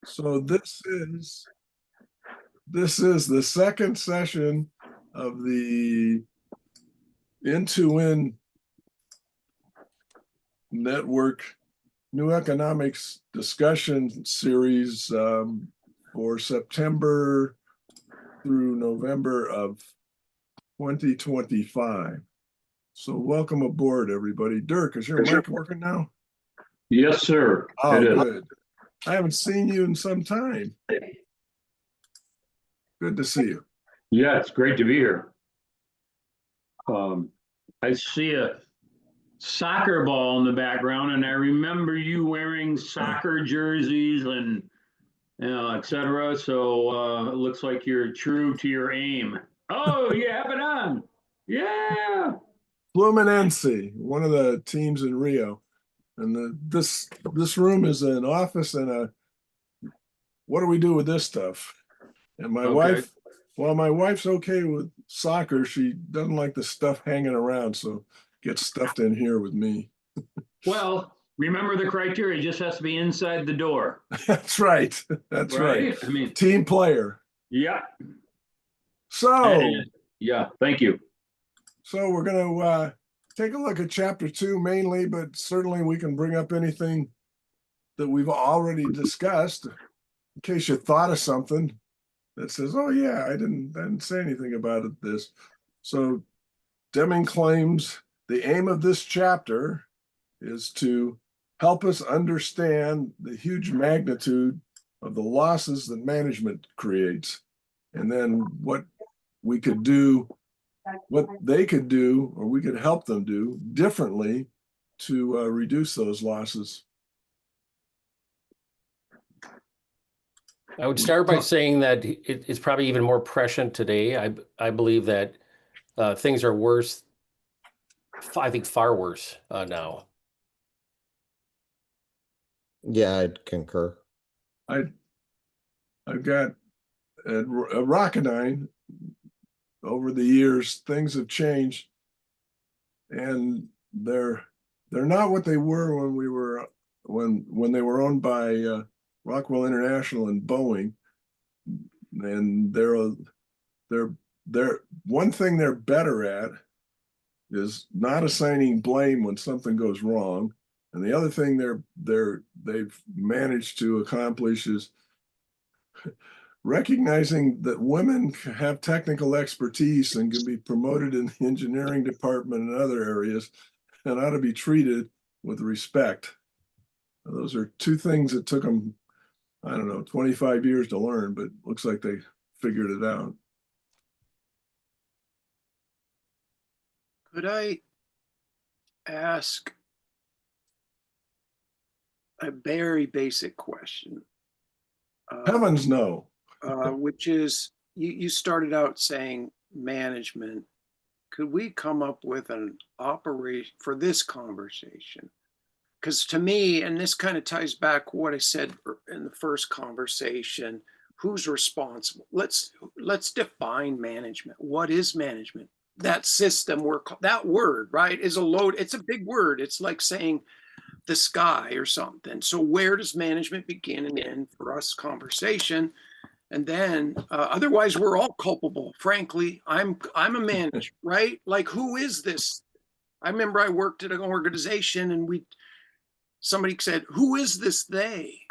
So this is the second session of the end-to-end network new economics discussion series for September through November of 2025. So welcome aboard, everybody. Dirk, is your mic working now? Yes, sir. Oh, It is. good. I haven't seen you in some time. Good to see you. Yeah, it's great to be here. I see a soccer ball in the background, and I remember you wearing soccer jerseys and et cetera. So it looks like you're true to your aim. Oh, you have it on. Yeah. Fluminense, one of the teams in Rio. And this room is an office and a what do we do with this stuff? And my wife, while my wife's okay with soccer, she doesn't like the stuff hanging around, so gets stuffed in here with me. Well, remember the criteria, it just has to be inside the door. That's right. That's right. I mean, team player. yeah. So, yeah, thank you. So we're going to take a look at chapter 2 mainly, but certainly we can bring up anything that we've already discussed in case you thought of something that says, oh yeah, I didn't say anything about it this. So Deming claims the aim of this chapter is to help us understand the huge magnitude of the losses that management creates, and then what we could do, what they could do, or we could help them do differently to reduce those losses. I would start by saying that it's probably even more prescient today. I believe that things are worse, I think far worse now. Yeah, I'd concur. I've got at Rocketine, over the years, things have changed, and they're not what they were when they were owned by Rockwell International and Boeing. And they're one thing they're better at is not assigning blame when something goes wrong, and the other thing they've managed to accomplish is recognizing that women have technical expertise and can be promoted in the engineering department and other areas and ought to be treated with respect. Those are two things that took them, I don't know, 25 years to learn, but looks like they figured it out. Could I ask a very basic question? Heavens no. Which is, you started out saying management. Could we come up with an operation for this conversation? Because to me, and this kind of ties back what I said in the first conversation, who's responsible? Let's define management. What is management? That system, that word, right, is a load. It's a big word. It's like saying the sky or something. So where does management begin and end for us conversation? And then otherwise we're all culpable. Frankly, I'm a manager, right? Like, who is this? I remember I worked at an organization and somebody said, who is this they?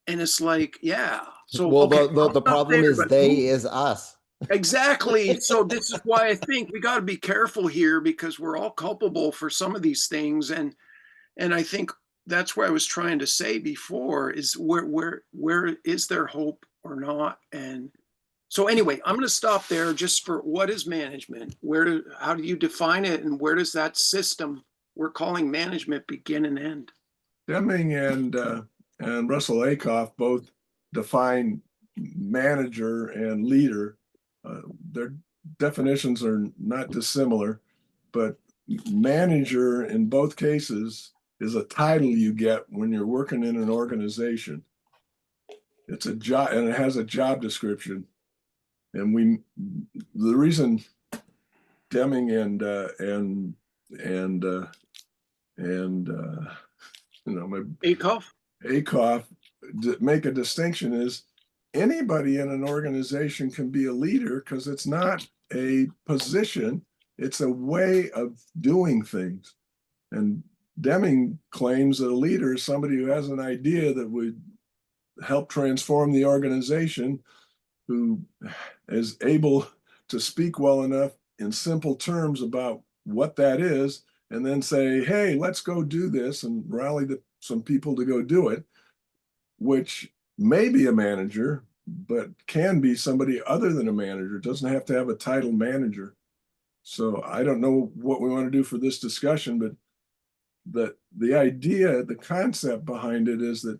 And it's like, yeah. So well, okay, the problem is they is us. Exactly. So this is why I think we got to be careful here, because we're all culpable for some of these things. And I think that's what I was trying to say before is where is there hope or not? And so anyway, I'm going to stop there just for what is management? How do you define it? And where does that system we're calling management begin and end? Deming and Russell Akoff both define manager and leader. Their definitions are not dissimilar, but manager in both cases is a title you get when you're working in an organization. It's a job, and it has a job description. And the reason Deming and Akoff make a distinction is anybody in an organization can be a leader because it's not a position, it's a way of doing things. And Deming claims that a leader is somebody who has an idea that would help transform the organization, who is able to speak well enough in simple terms about what that is, and then say, hey, let's go do this, and rally some people to go do it, which may be a manager, but can be somebody other than a manager. It doesn't have to have a title manager. So I don't know what we want to do for this discussion, but the idea, the concept behind it is that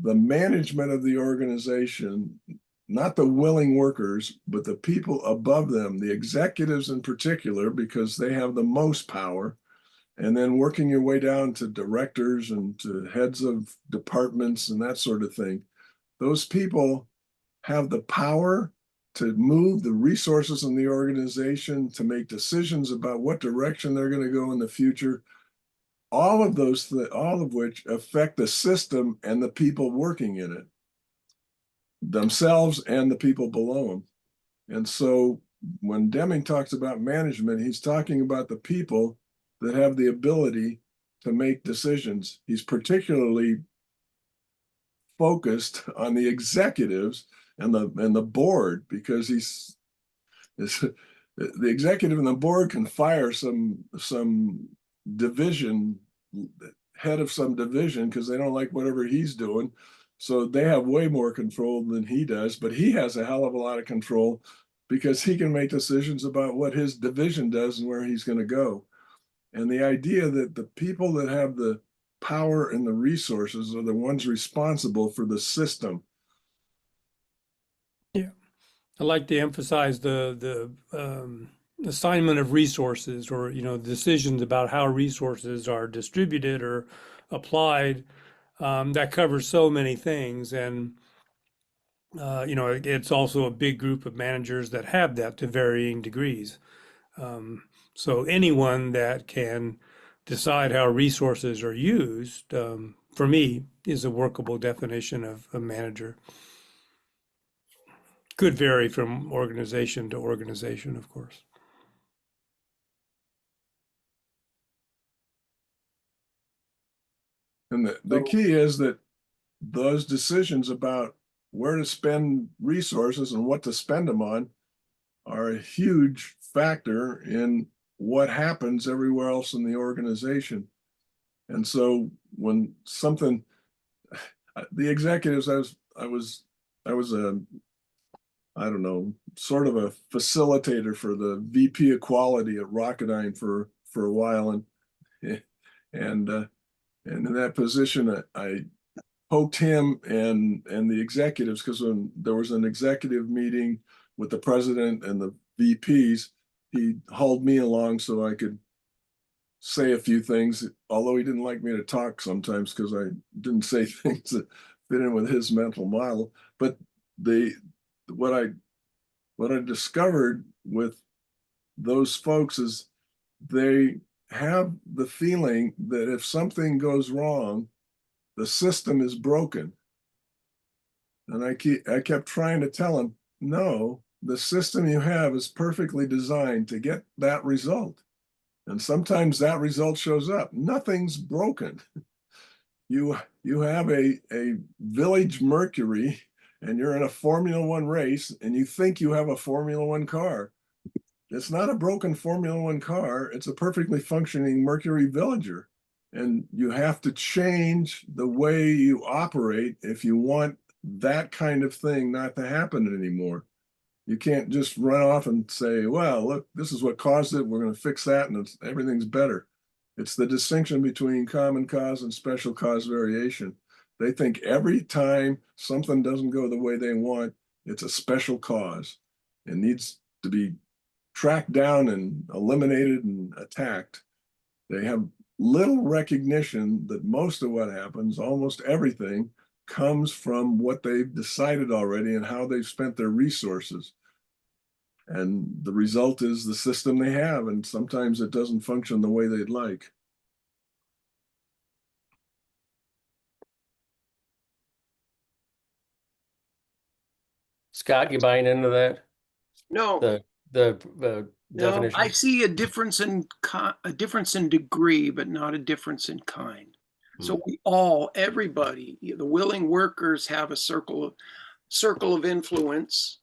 the management of the organization, not the willing workers, but the people above them, the executives in particular, because they have the most power, and then working your way down to directors and to heads of departments and that sort of thing. Those people have the power to move the resources in the organization, to make decisions about what direction they're going to go in the future. All of which affect the system and the people working in it, themselves and the people below them. And so when Deming talks about management, he's talking about the people that have the ability to make decisions. He's particularly focused on the executives and the board, because the executive and the board can fire some division, head of some division, because they don't like whatever he's doing. So they have way more control than he does, but he has a hell of a lot of control because he can make decisions about what his division does and where he's going to go. And the idea that the people that have the power and the resources are the ones responsible for the system. Yeah, I like to emphasize the assignment of resources, or decisions about how resources are distributed or applied. That covers so many things, and it's also a big group of managers that have that to varying degrees. So anyone that can decide how resources are used, for me, is a workable definition of a manager. Could vary from organization to organization, of course. And the key is that those decisions about where to spend resources and what to spend them on are a huge factor in what happens everywhere else in the organization. And so when something, the executives, I was I don't know, sort of a facilitator for the VP of quality at Rocketdyne for a while, and in that position, I poked him and the executives, because when there was an executive meeting with the president and the VPs, he hauled me along so I could say a few things, although he didn't like me to talk sometimes because I didn't say things that fit in with his mental model. But what I discovered with those folks is they have the feeling that if something goes wrong, the system is broken. And I kept trying to tell them, no, the system you have is perfectly designed to get that result. And sometimes that result shows up. Nothing's broken. You have a Village Mercury, and you're in a Formula One race, and you think you have a Formula One car. It's not a broken Formula One car. It's a perfectly functioning Mercury Villager. And you have to change the way you operate if you want that kind of thing not to happen anymore. You can't just run off and say, well, look, this is what caused it. We're going to fix that, and everything's better. It's the distinction between common cause and special cause variation. They think every time something doesn't go the way they want, it's a special cause. It needs to be tracked down and eliminated and attacked. They have little recognition that most of what happens, almost everything, comes from what they've decided already and how they've spent their resources. And the result is the system they have, and sometimes it doesn't function the way they'd like. Scott, you buying into that? No, The no, I definition? see a difference in degree, but not a difference in kind. So everybody, the willing workers have a circle of influence,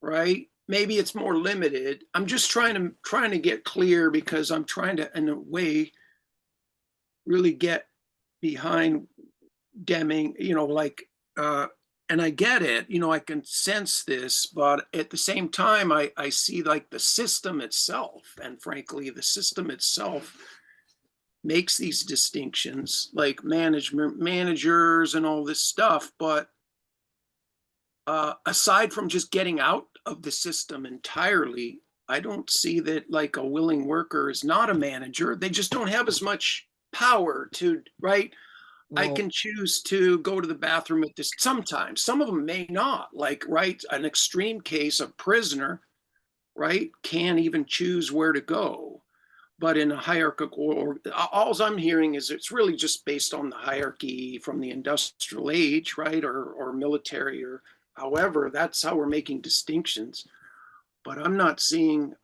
right? Maybe it's more limited. I'm just trying to get clear because I'm trying to, in a way, really get behind Deming, and I get it, I can sense this, but at the same time, I see like the system itself, and frankly, the system itself makes these distinctions, like managers and all this stuff. But aside from just getting out of the system entirely, I don't see that like a willing worker is not a manager. They just don't have as much power to, right? I Well, can choose to go to the bathroom at this sometimes. Some of them may not, like, right? An extreme case, a prisoner, right, can't even choose where to go. But in a hierarchical, or all I'm hearing is it's really just based on the hierarchy from the industrial age, right? Or military, or however, that's how we're making distinctions. But I'm not seeing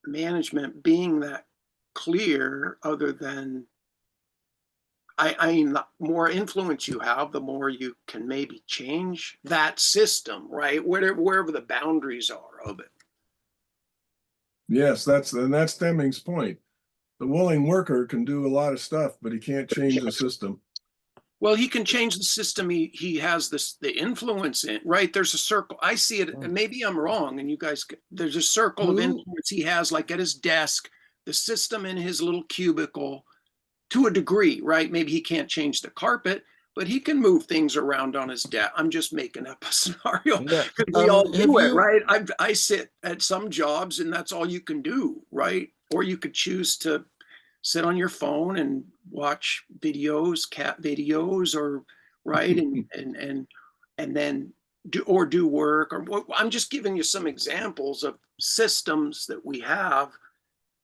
management being that clear, other than I mean, the more influence you have, the more you can maybe change that system, right? Wherever the boundaries are of it. Yes, that's Deming's point. The willing worker can do a lot of stuff, but he can't change the system. Well, he can change the system. He has the influence in, right? There's a circle. I see it, and maybe I'm wrong, and you guys, there's a circle of influence he has, like at his desk, the system in his little cubicle, to a degree, right? Maybe he can't change the carpet, but he can move things around on his desk. I'm just making up a scenario. Yeah. We all Have do it, you- right? I sit at some jobs and that's all you can do, right? Or you could choose to sit on your phone and watch videos, cat videos, or right, and then do work. Or I'm just giving you some examples of systems that we have.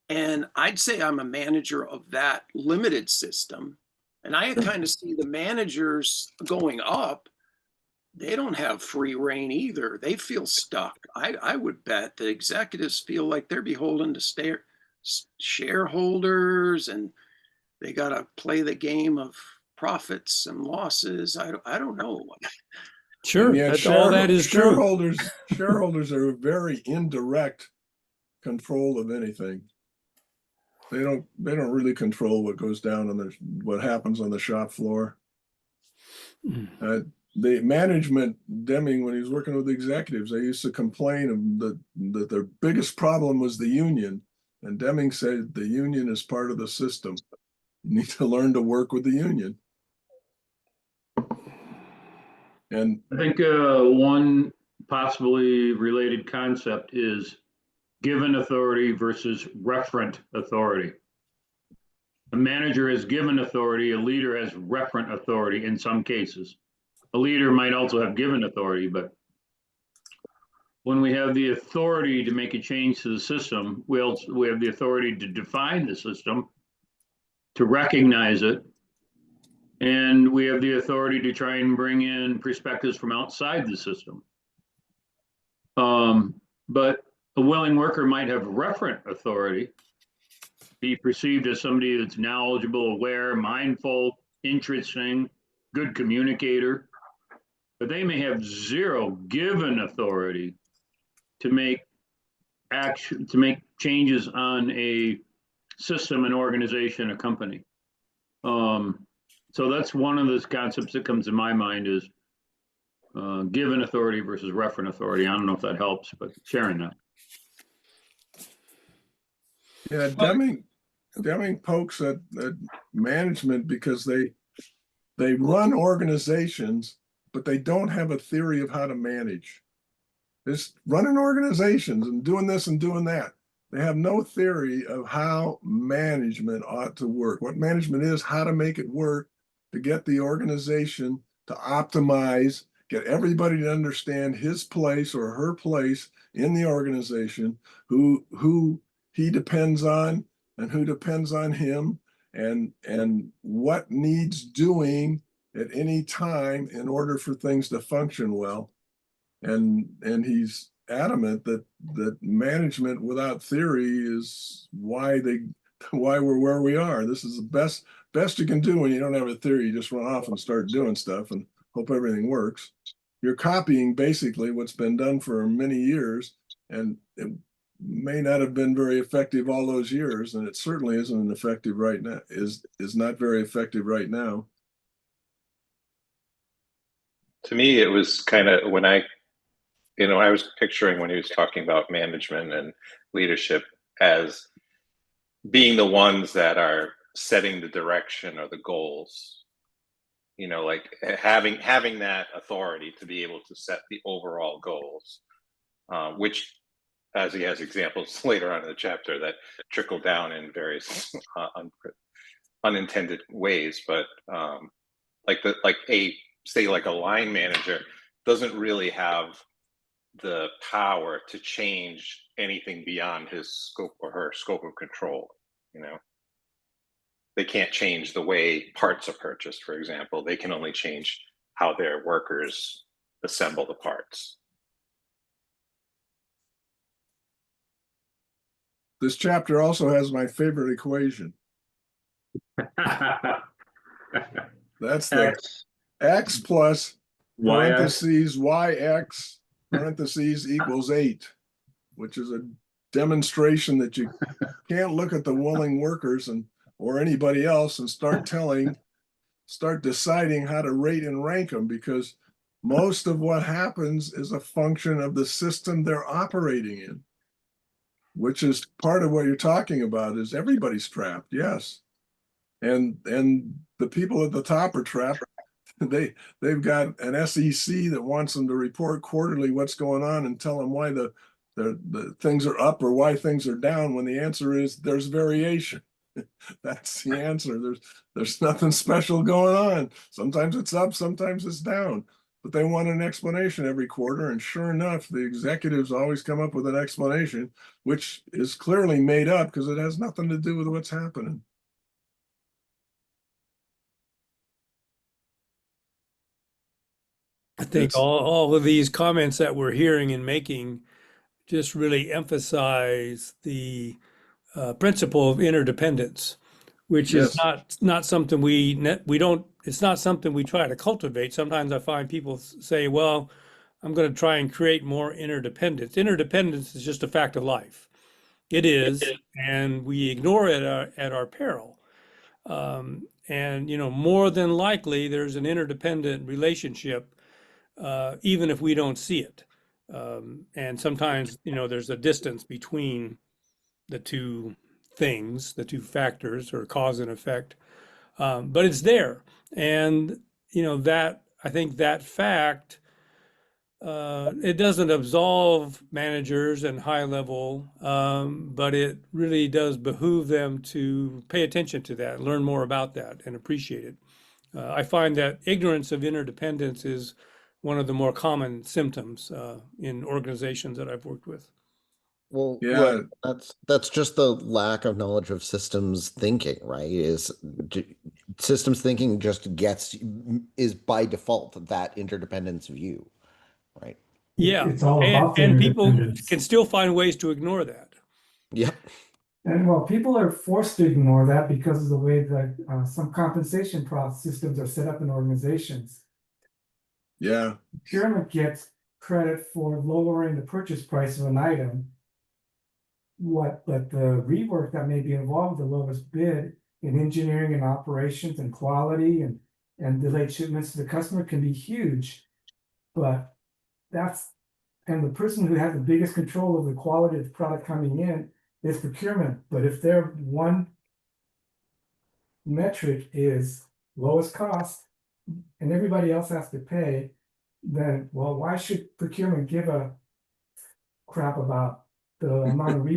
And I'd say I'm a manager of that limited system. And I kind of see the managers going up. They don't have free reign either. They feel stuck. I would bet that executives feel like they're beholden to shareholders, and they got to play the game of profits and losses. I don't know. Sure, And yet all that is true. shareholders are very indirect control of anything. They don't really control what goes down on what happens on the shop floor. The management, Deming, when he was working with the executives, they used to complain that their biggest problem was the union. And Deming said the union is part of the system. You need to learn to work with the union. And I think one possibly related concept is given authority versus referent authority. A manager has given authority, a leader has referent authority in some cases. A leader might also have given authority, but when we have the authority to make a change to the system, we have the authority to define the system, to recognize it, and we have the authority to try and bring in perspectives from outside the system. But a willing worker might have referent authority, be perceived as somebody that's knowledgeable, aware, mindful, interesting, good communicator, but they may have zero given authority to make changes on a system, an organization, a company. So that's one of those concepts that comes to my mind is given authority versus referent authority. I don't know if that helps, but sharing that. yeah, Deming pokes at management because they run organizations, but they don't have a theory of how to manage. Just running organizations and doing this and doing that. They have no theory of how management ought to work, what management is, how to make it work, to get the organization to optimize, get everybody to understand his place or her place in the organization, who he depends on and who depends on him, and what needs doing at any time in order for things to function well. And he's adamant that management without theory is why we're where we are. This is the best you can do when you don't have a theory. You just run off and start doing stuff and hope everything works. You're copying basically what's been done for many years, and it may not have been very effective all those years, and it certainly isn't effective right now. Is not very effective right now. To me, it was kind of when I was picturing when he was talking about management and leadership as being the ones that are setting the direction or the goals. Like having that authority to be able to set the overall goals, which, as he has examples later on in the chapter, that trickle down in various unintended ways. But like a line manager doesn't really have the power to change anything beyond his scope or her scope of control. They can't change the way parts are purchased, for example. They can only change how their workers assemble the parts. This chapter also has my favorite equation. That's the X plus parentheses YX parentheses equals 8, which is a demonstration that you can't look at the willing workers or anybody else and start deciding how to rate and rank them, because most of what happens is a function of the system they're operating in, which is part of what you're talking about. Is everybody's trapped? Yes. And the people at the top are trapped. They've got an SEC that wants them to report quarterly what's going on and tell them why the things are up or why things are down, when the answer is there's variation. That's the answer. There's nothing special going on. Sometimes it's up, sometimes it's down, but they want an explanation every quarter. And sure enough, the executives always come up with an explanation, which is clearly made up because it has nothing to do with what's happening. I think all of these comments that we're hearing and making just really emphasize the principle of interdependence, which is not something we don't. It's not something we try to cultivate. Sometimes I find people say, "Well, I'm going to try and create more interdependence." Interdependence is just a fact of life. It is, and we ignore it at our peril. And more than likely, there's an interdependent relationship, even if we don't see it. And sometimes, there's a distance between the two things, the two factors, or cause and effect, but it's there. And that, I think that fact, it doesn't absolve managers and high level, but it really does behoove them to pay attention to that, learn more about that, and appreciate it. I find that ignorance of interdependence is one of the more common symptoms in organizations that I've worked with. Well, Yeah. that's just the lack of knowledge of systems thinking, right? Systems thinking just is by default that interdependence view, right? Yeah, It's all about and people interdependence. can still find ways to ignore that. Yep. And well, people are forced to ignore that because of the way that some compensation systems are set up in organizations. Yeah. Procurement gets credit for lowering the purchase price of an item. But the rework that may be involved with the lowest bid in engineering and operations and quality and delayed shipments to the customer can be huge. But and the person who has the biggest control of the quality of the product coming in is procurement. But if their one metric is lowest cost and everybody else has to pay, then, well, why should procurement give a crap about the amount of rework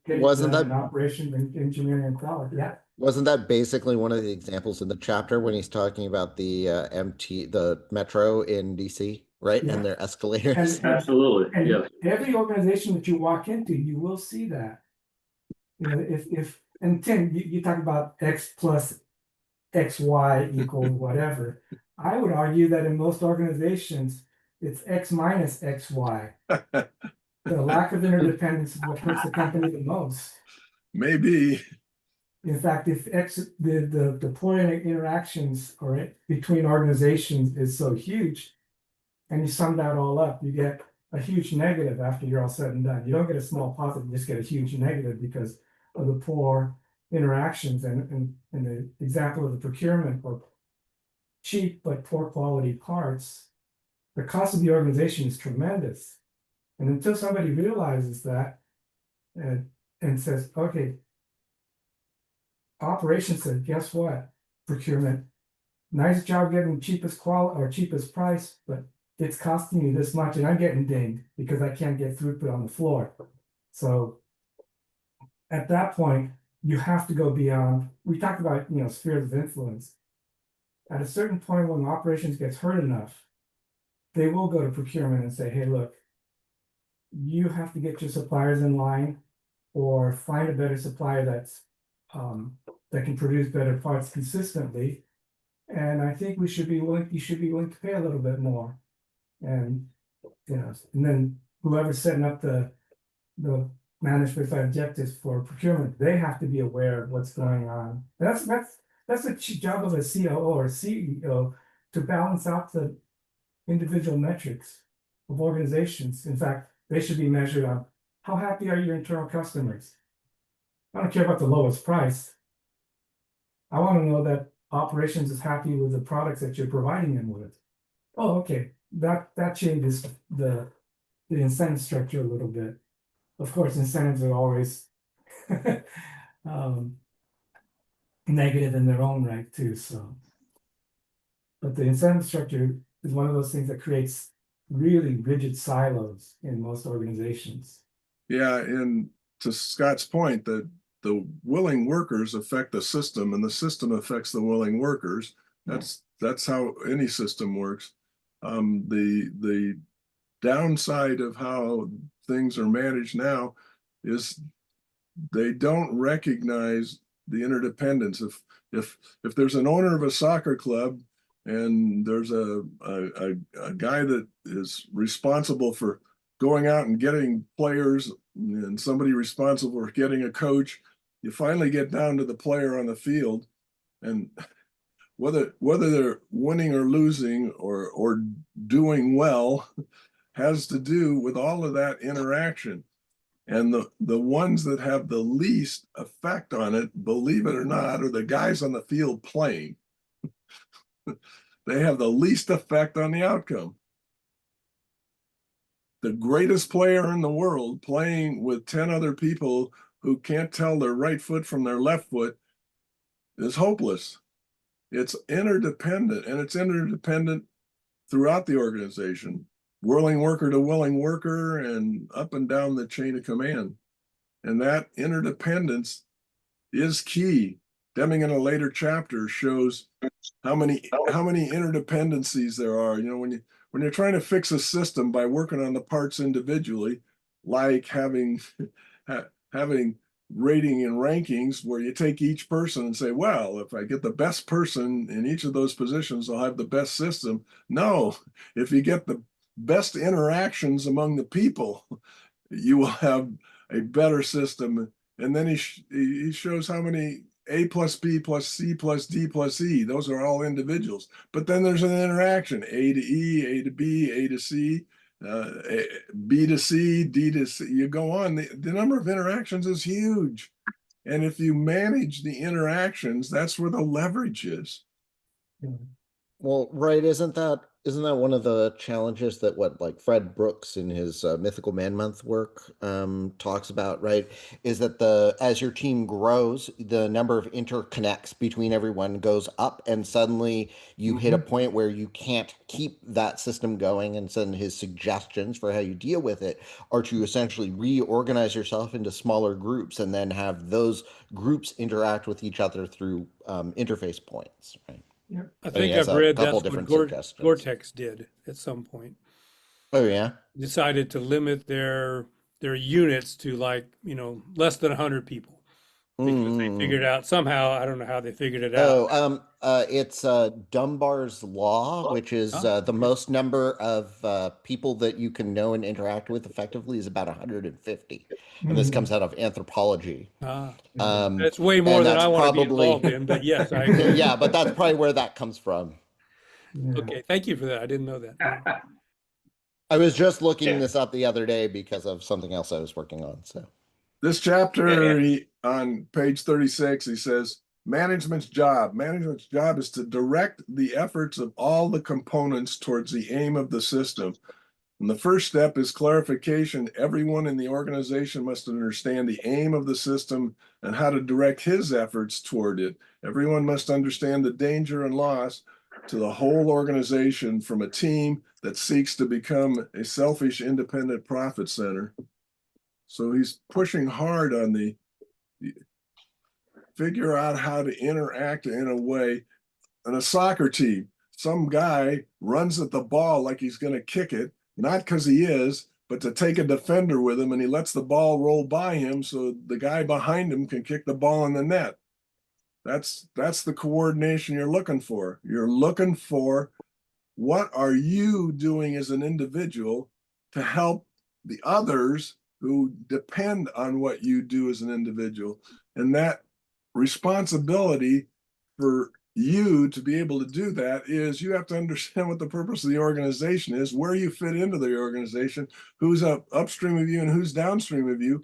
wasn't that in operations and engineering and quality? Yeah. Wasn't that basically one of the examples in the chapter when he's talking about the the metro in DC, right? Yeah. And their escalators. Absolutely, And yes. every organization that you walk into, you will see that. If and Tim, you talk about X plus XY equals whatever. I would argue that in most organizations, it's X minus XY. The lack of interdependence is what hurts the company the most. Maybe. In fact, if the deploying interactions or between organizations is so huge, and you sum that all up, you get a huge negative after you're all said and done. You don't get a small positive, you just get a huge negative because of the poor interactions. And the example of the procurement or cheap but poor quality parts, the cost of the organization is tremendous. And until somebody realizes that and says, okay, operations said, guess what? Procurement, nice job getting cheapest quality or cheapest price, but it's costing me this much and I'm getting dinged because I can't get throughput on the floor. So at that point, you have to go beyond. We talked about, spheres of influence. At a certain point when operations gets hurt enough, they will go to procurement and say, hey, look, you have to get your suppliers in line or find a better supplier that's that can produce better parts consistently. And I think you should be willing to pay a little bit more. And and then whoever's setting up the management side objectives for procurement, they have to be aware of what's going on. That's the job of a COO or CEO to balance out the individual metrics of organizations. In fact, they should be measured on how happy are your internal customers. I don't care about the lowest price. I want to know that operations is happy with the products that you're providing them with. Oh, okay. That changes the incentive structure a little bit. Of course, incentives are always negative in their own right too. So, but the incentive structure is one of those things that creates really rigid silos in most organizations. Yeah, and to Scott's point, that the willing workers affect the system, and the system affects the willing workers. That's how any system works. The downside of how things are managed now is they don't recognize the interdependence. If there's an owner of a soccer club and there's a guy that is responsible for going out and getting players and somebody responsible for getting a coach, you finally get down to the player on the field, and whether they're winning or losing or doing well has to do with all of that interaction. And the ones that have the least effect on it, believe it or not, are the guys on the field playing. They have the least effect on the outcome. The greatest player in the world playing with 10 other people who can't tell their right foot from their left foot is hopeless. It's interdependent, and it's interdependent throughout the organization, willing worker to willing worker and up and down the chain of command. And that interdependence is key. Deming in a later chapter shows how many interdependencies there are. When you're trying to fix a system by working on the parts individually, like having rating and rankings where you take each person and say, well, if I get the best person in each of those positions, I'll have the best system. No, if you get the best interactions among the people, you will have a better system. And then he shows how many A plus B plus C plus D plus E, those are all individuals. But then there's an interaction, A to E, A to B, A to C, B to C, D to C, you go on. The number of interactions is huge. And if you manage the interactions, that's where the leverage is. Well, right, isn't that one of the challenges that like Fred Brooks in his Mythical Man Month work talks about, right? Is that as your team grows, the number of interconnects between everyone goes up, and suddenly you hit a point where you can't keep that system going. And so his suggestions for how you deal with it are to essentially reorganize yourself into smaller groups and then have those groups interact with each other through interface points, right? Yeah. I think has I've a read couple that's different what suggestions. Gore-Tex did at some point. Oh yeah. Decided to limit their units to less than 100 people. because they figured out somehow, I don't know how they figured it out. It's Dunbar's law, which is the most number of people that you can know and interact with effectively is about 150, and this comes out of anthropology. That's way more and than that's I want to be probably- involved in, but yes, I agree. Yeah, but that's probably where that comes from. Yeah. Okay, thank you for that. I didn't know that. I was just looking this up the other day because of something else I was working on. So This chapter, on page 36, he says, Management's job is to direct the efforts of all the components towards the aim of the system. And the first step is clarification. Everyone in the organization must understand the aim of the system and how to direct his efforts toward it. Everyone must understand the danger and loss to the whole organization from a team that seeks to become a selfish, independent profit center. So he's pushing hard on the figure out how to interact in a way. In a soccer team, some guy runs at the ball like he's going to kick it, not because he is, but to take a defender with him, and he lets the ball roll by him so the guy behind him can kick the ball in the net. That's the coordination you're looking for. You're looking for what are you doing as an individual to help the others who depend on what you do as an individual. And that responsibility for you to be able to do that is you have to understand what the purpose of the organization is, where you fit into the organization, who's upstream of you and who's downstream of you.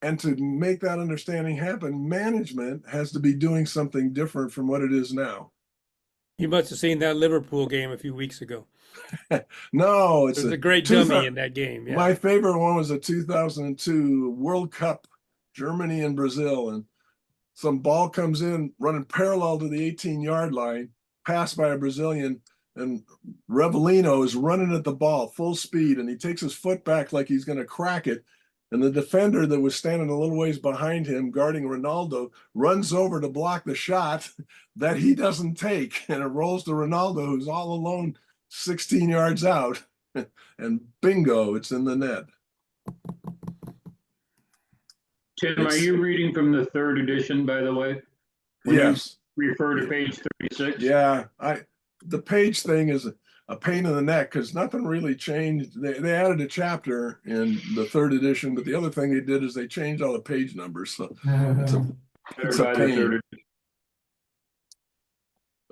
And to make that understanding happen, management has to be doing something different from what it is now. You must have seen that Liverpool game a few weeks ago. No, it's There's a great dummy in that game. Yeah. My favorite one was the 2002 World Cup, Germany and Brazil. And some ball comes in running parallel to the 18-yard line, passed by a Brazilian, and Revelino is running at the ball full speed, and he takes his foot back like he's going to crack it. And the defender that was standing a little ways behind him, guarding Ronaldo, runs over to block the shot that he doesn't take. And it rolls to Ronaldo, who's all alone 16 yards out. And bingo, it's in the net. Tim, are you reading from the third edition, by the way? When Yes. you refer to page 36? Yeah, the page thing is a pain in the neck because nothing really changed. They added a chapter in the third edition, but the other thing they did is they changed all the page numbers. So it's a By the pain. third edition.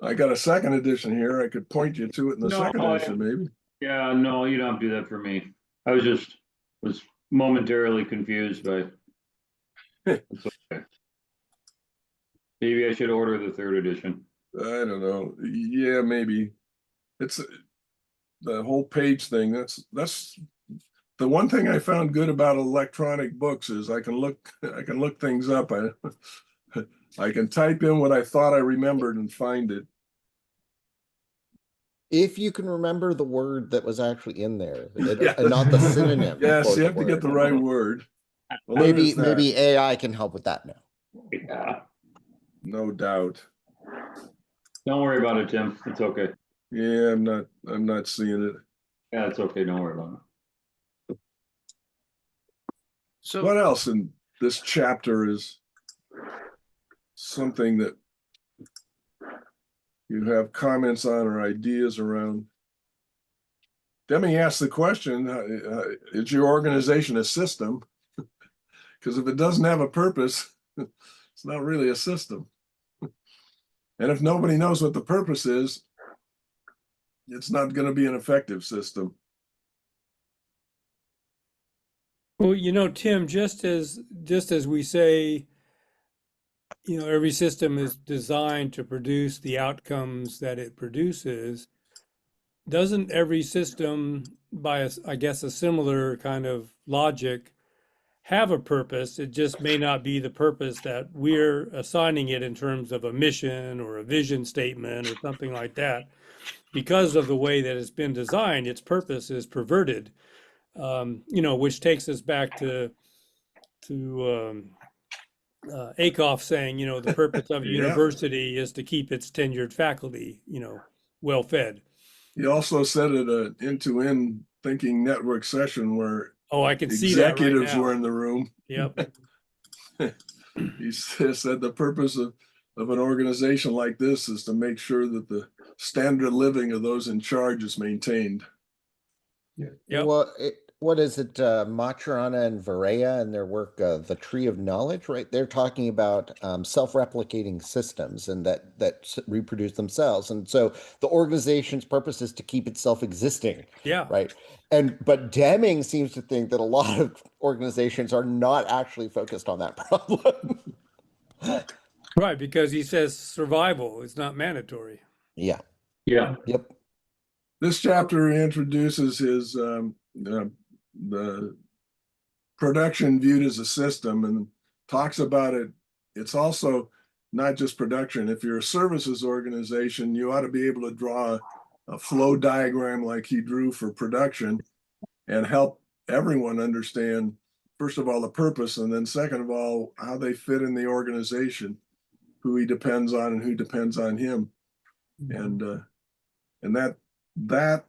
I got a second edition here. I could point you to it in the No, second edition, maybe. Yeah, no, you don't have to do that for me. I was momentarily confused by. It's okay. Maybe I should order the third edition. I don't know. Yeah, maybe. It's the whole page thing. That's the one thing I found good about electronic books is I can look things up. I can type in what I thought I remembered and find it. if you can remember the word that was actually in there, Yeah. and not the synonym. Yes, for you the have to get word. the right word. Well, there is that. Maybe AI can help with that now. Yeah. No doubt. Don't worry about it, Tim. It's okay. Yeah, I'm not seeing it. Yeah, it's okay. Don't worry about it. So What else in this chapter is something that you have comments on or ideas around? Deming asked the question, is your organization a system? Because if it doesn't have a purpose, it's not really a system. And if nobody knows what the purpose is, it's not going to be an effective system. Well, Tim, just as we say, every system is designed to produce the outcomes that it produces, doesn't every system, by I guess a similar kind of logic, have a purpose? It just may not be the purpose that we're assigning it in terms of a mission or a vision statement or something like that. Because of the way that it's been designed, its purpose is perverted, which takes us back to Akoff saying, the purpose of a Yeah. university is to keep its tenured faculty, well fed. He also said at an end-to-end thinking network session where Oh, I can see that right executives now. were in the room. Yep. He said the purpose of an organization like this is to make sure that the standard of living of those in charge is maintained. Yep. What is it, Maturana and Varela and their work, The Tree of Knowledge, right? They're talking about self-replicating systems and that reproduce themselves. And so the organization's purpose is to keep itself existing. Yeah. Right. But Deming seems to think that a lot of organizations are not actually focused on that problem. Right, because he says survival is not mandatory. Yeah. Yeah. Yep. This chapter introduces his the production viewed as a system and talks about it. It's also not just production. If you're a services organization, you ought to be able to draw a flow diagram like he drew for production and help everyone understand, first of all, the purpose, and then second of all, how they fit in the organization, who he depends on and who depends on him. And that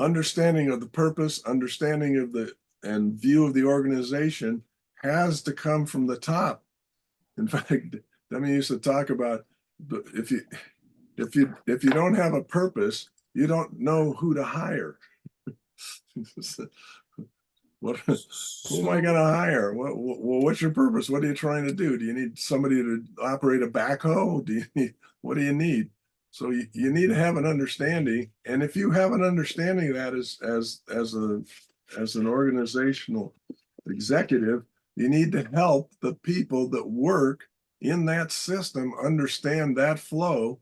understanding of the purpose, understanding of the and view of the organization has to come from the top. In fact, Deming used to talk about if you don't have a purpose, you don't know who to hire. Who am I going to hire? What's your purpose? What are you trying to do? Do you need somebody to operate a backhoe? What do you need? So you need to have an understanding, and if you have an understanding of that as an organizational executive, you need to help the people that work in that system understand that flow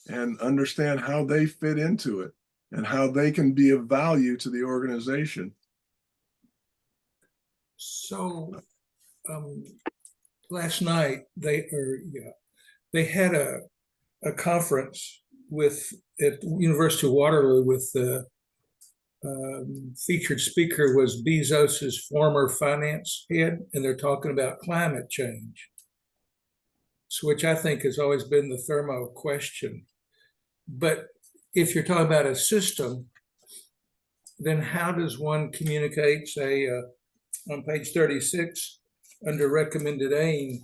and understand how they fit into it and how they can be of value to the organization. So last night they had a conference at University of Waterloo with the featured speaker was Bezos's former finance head, and they're talking about climate change, which I think has always been the thermo question. But if you're talking about a system, then how does one communicate, say, on page 36, under recommended aim,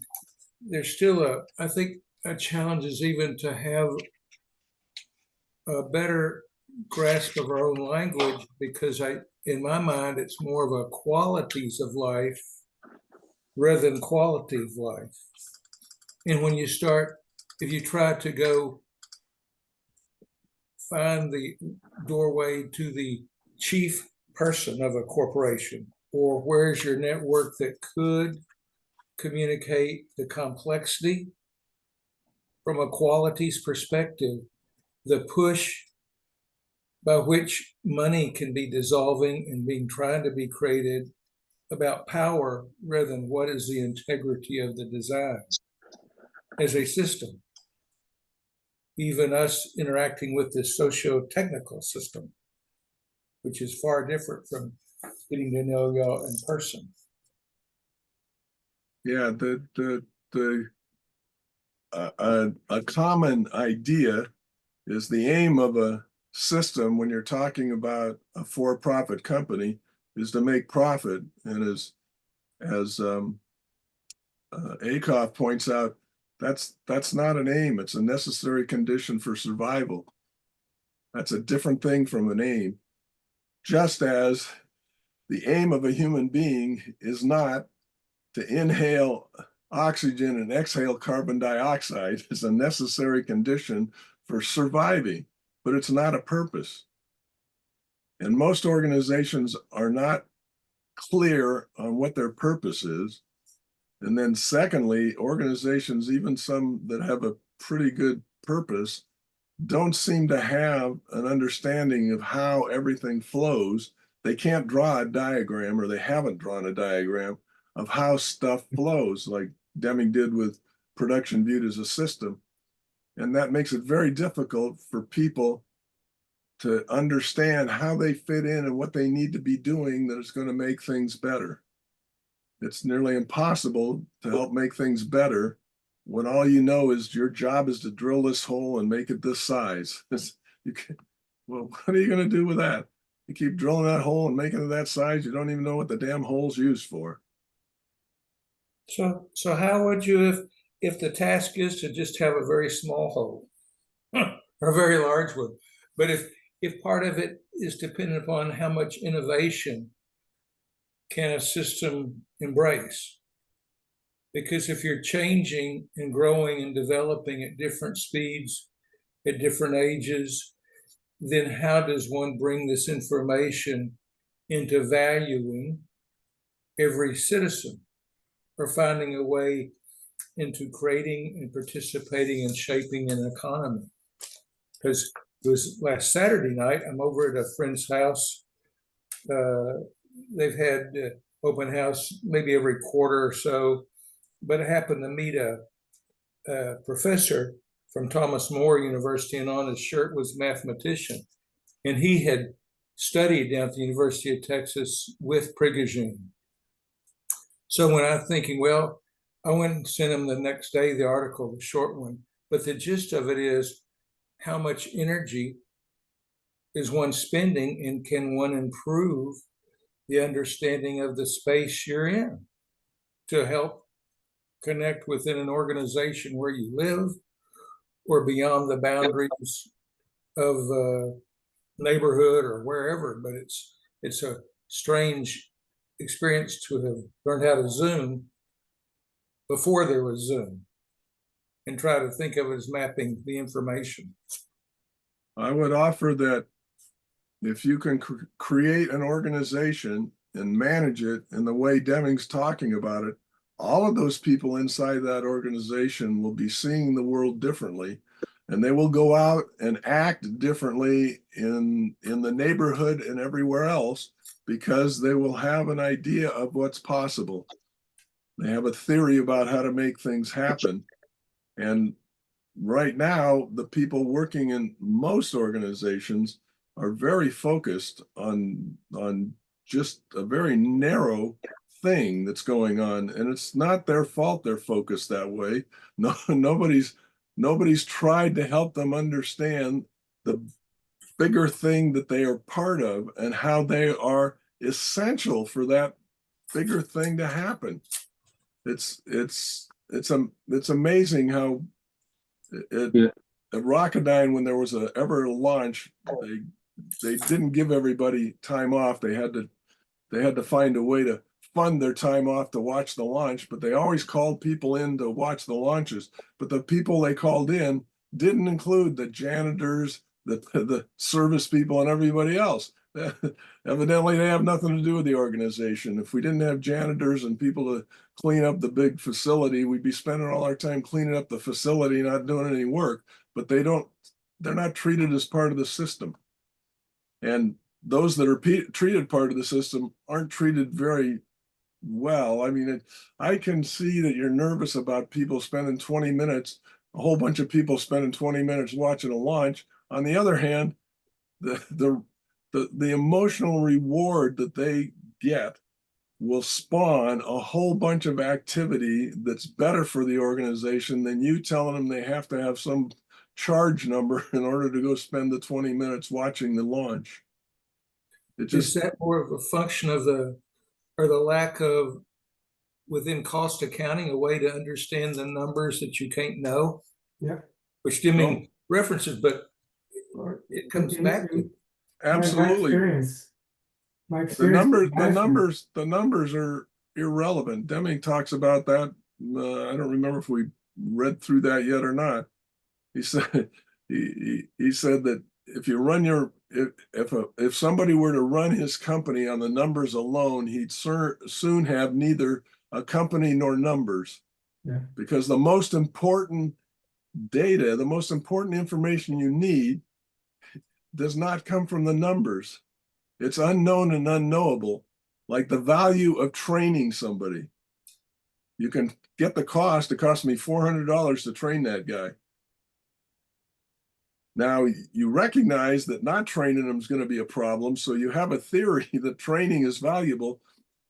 there's still I think a challenge is even to have a better grasp of our own language, because in my mind, it's more of a qualities of life rather than quality of life. And when you start, if you try to go find the doorway to the chief person of a corporation, or where's your network that could communicate the complexity from a qualities perspective, the push by which money can be dissolving and being trying to be created about power rather than what is the integrity of the design as a system. Even us interacting with this socio-technical system, which is far different from getting to know y'all in person. Yeah, a common idea is the aim of a system when you're talking about a for-profit company is to make profit. And as Akoff points out, that's not an aim. It's a necessary condition for survival. That's a different thing from an aim. Just as the aim of a human being is not to inhale oxygen and exhale carbon dioxide, is a necessary condition for surviving, but it's not a purpose. And most organizations are not clear on what their purpose is. And then secondly, organizations, even some that have a pretty good purpose, don't seem to have an understanding of how everything flows. They can't draw a diagram, or they haven't drawn a diagram of how stuff flows, like Deming did with production viewed as a system. And that makes it very difficult for people to understand how they fit in and what they need to be doing that is going to make things better. It's nearly impossible to help make things better when all you know is your job is to drill this hole and make it this size. Well, what are you going to do with that? You keep drilling that hole and making it that size, you don't even know what the damn hole's used for. So how would you, if the task is to just have a very small hole or a very large one, but if part of it is dependent upon how much innovation can a system embrace? Because if you're changing and growing and developing at different speeds, at different ages, then how does one bring this information into valuing every citizen, or finding a way into creating and participating and shaping an economy? Because it was last Saturday night, I'm over at a friend's house. They've had open house maybe every quarter or so, but I happened to meet a professor from Thomas More University, and on his shirt was mathematician. And he had studied down at the University of Texas with Prerequisite. So when I'm thinking, well, I went and sent him the next day the article, the short one, but the gist of it is how much energy is one spending, and can one improve the understanding of the space you're in to help connect within an organization where you live, or beyond the boundaries of neighborhood or wherever. But it's a strange experience to have learned how to Zoom before there was Zoom, and try to think of it as mapping the information. I would offer that if you can create an organization and manage it in the way Deming's talking about it, all of those people inside that organization will be seeing the world differently, and they will go out and act differently in the neighborhood and everywhere else, because they will have an idea of what's possible. They have a theory about how to make things happen. And right now, the people working in most organizations are very focused on just a very narrow thing that's going on, and it's not their fault they're focused that way. No, nobody's tried to help them understand the bigger thing that they are part of, and how they are essential for that bigger thing to happen. It's amazing how at Rocketdyne, when there was ever a launch, they didn't give everybody time off. They had to find a way to fund their time off to watch the launch, but they always called people in to watch the launches. But the people they called in didn't include the janitors, the service people, and everybody else. Evidently, they have nothing to do with the organization. If we didn't have janitors and people to clean up the big facility, we'd be spending all our time cleaning up the facility, not doing any work. But they're not treated as part of the system. And those that are treated part of the system aren't treated very well. I mean, I can see that you're nervous about people spending 20 minutes, a whole bunch of people spending 20 minutes watching a launch. On the other hand, the emotional reward that they get will spawn a whole bunch of activity that's better for the organization than you telling them they have to have some charge number in order to go spend the 20 minutes watching the launch. Is that more of a function of the lack of, within cost accounting, a way to understand the numbers that you can't know? Yeah. Which Deming references, but it comes back to. Absolutely. My experience. The numbers are irrelevant. Deming talks about that. I don't remember if we read through that yet or not. He said he said that if you run if somebody were to run his company on the numbers alone, he'd soon have neither a company nor numbers. Yeah. Because the most important data, the most important information you need does not come from the numbers. It's unknown and unknowable, like the value of training somebody. You can get the cost. It cost me $400 to train that guy. Now, you recognize that not training them is going to be a problem, so you have a theory that training is valuable,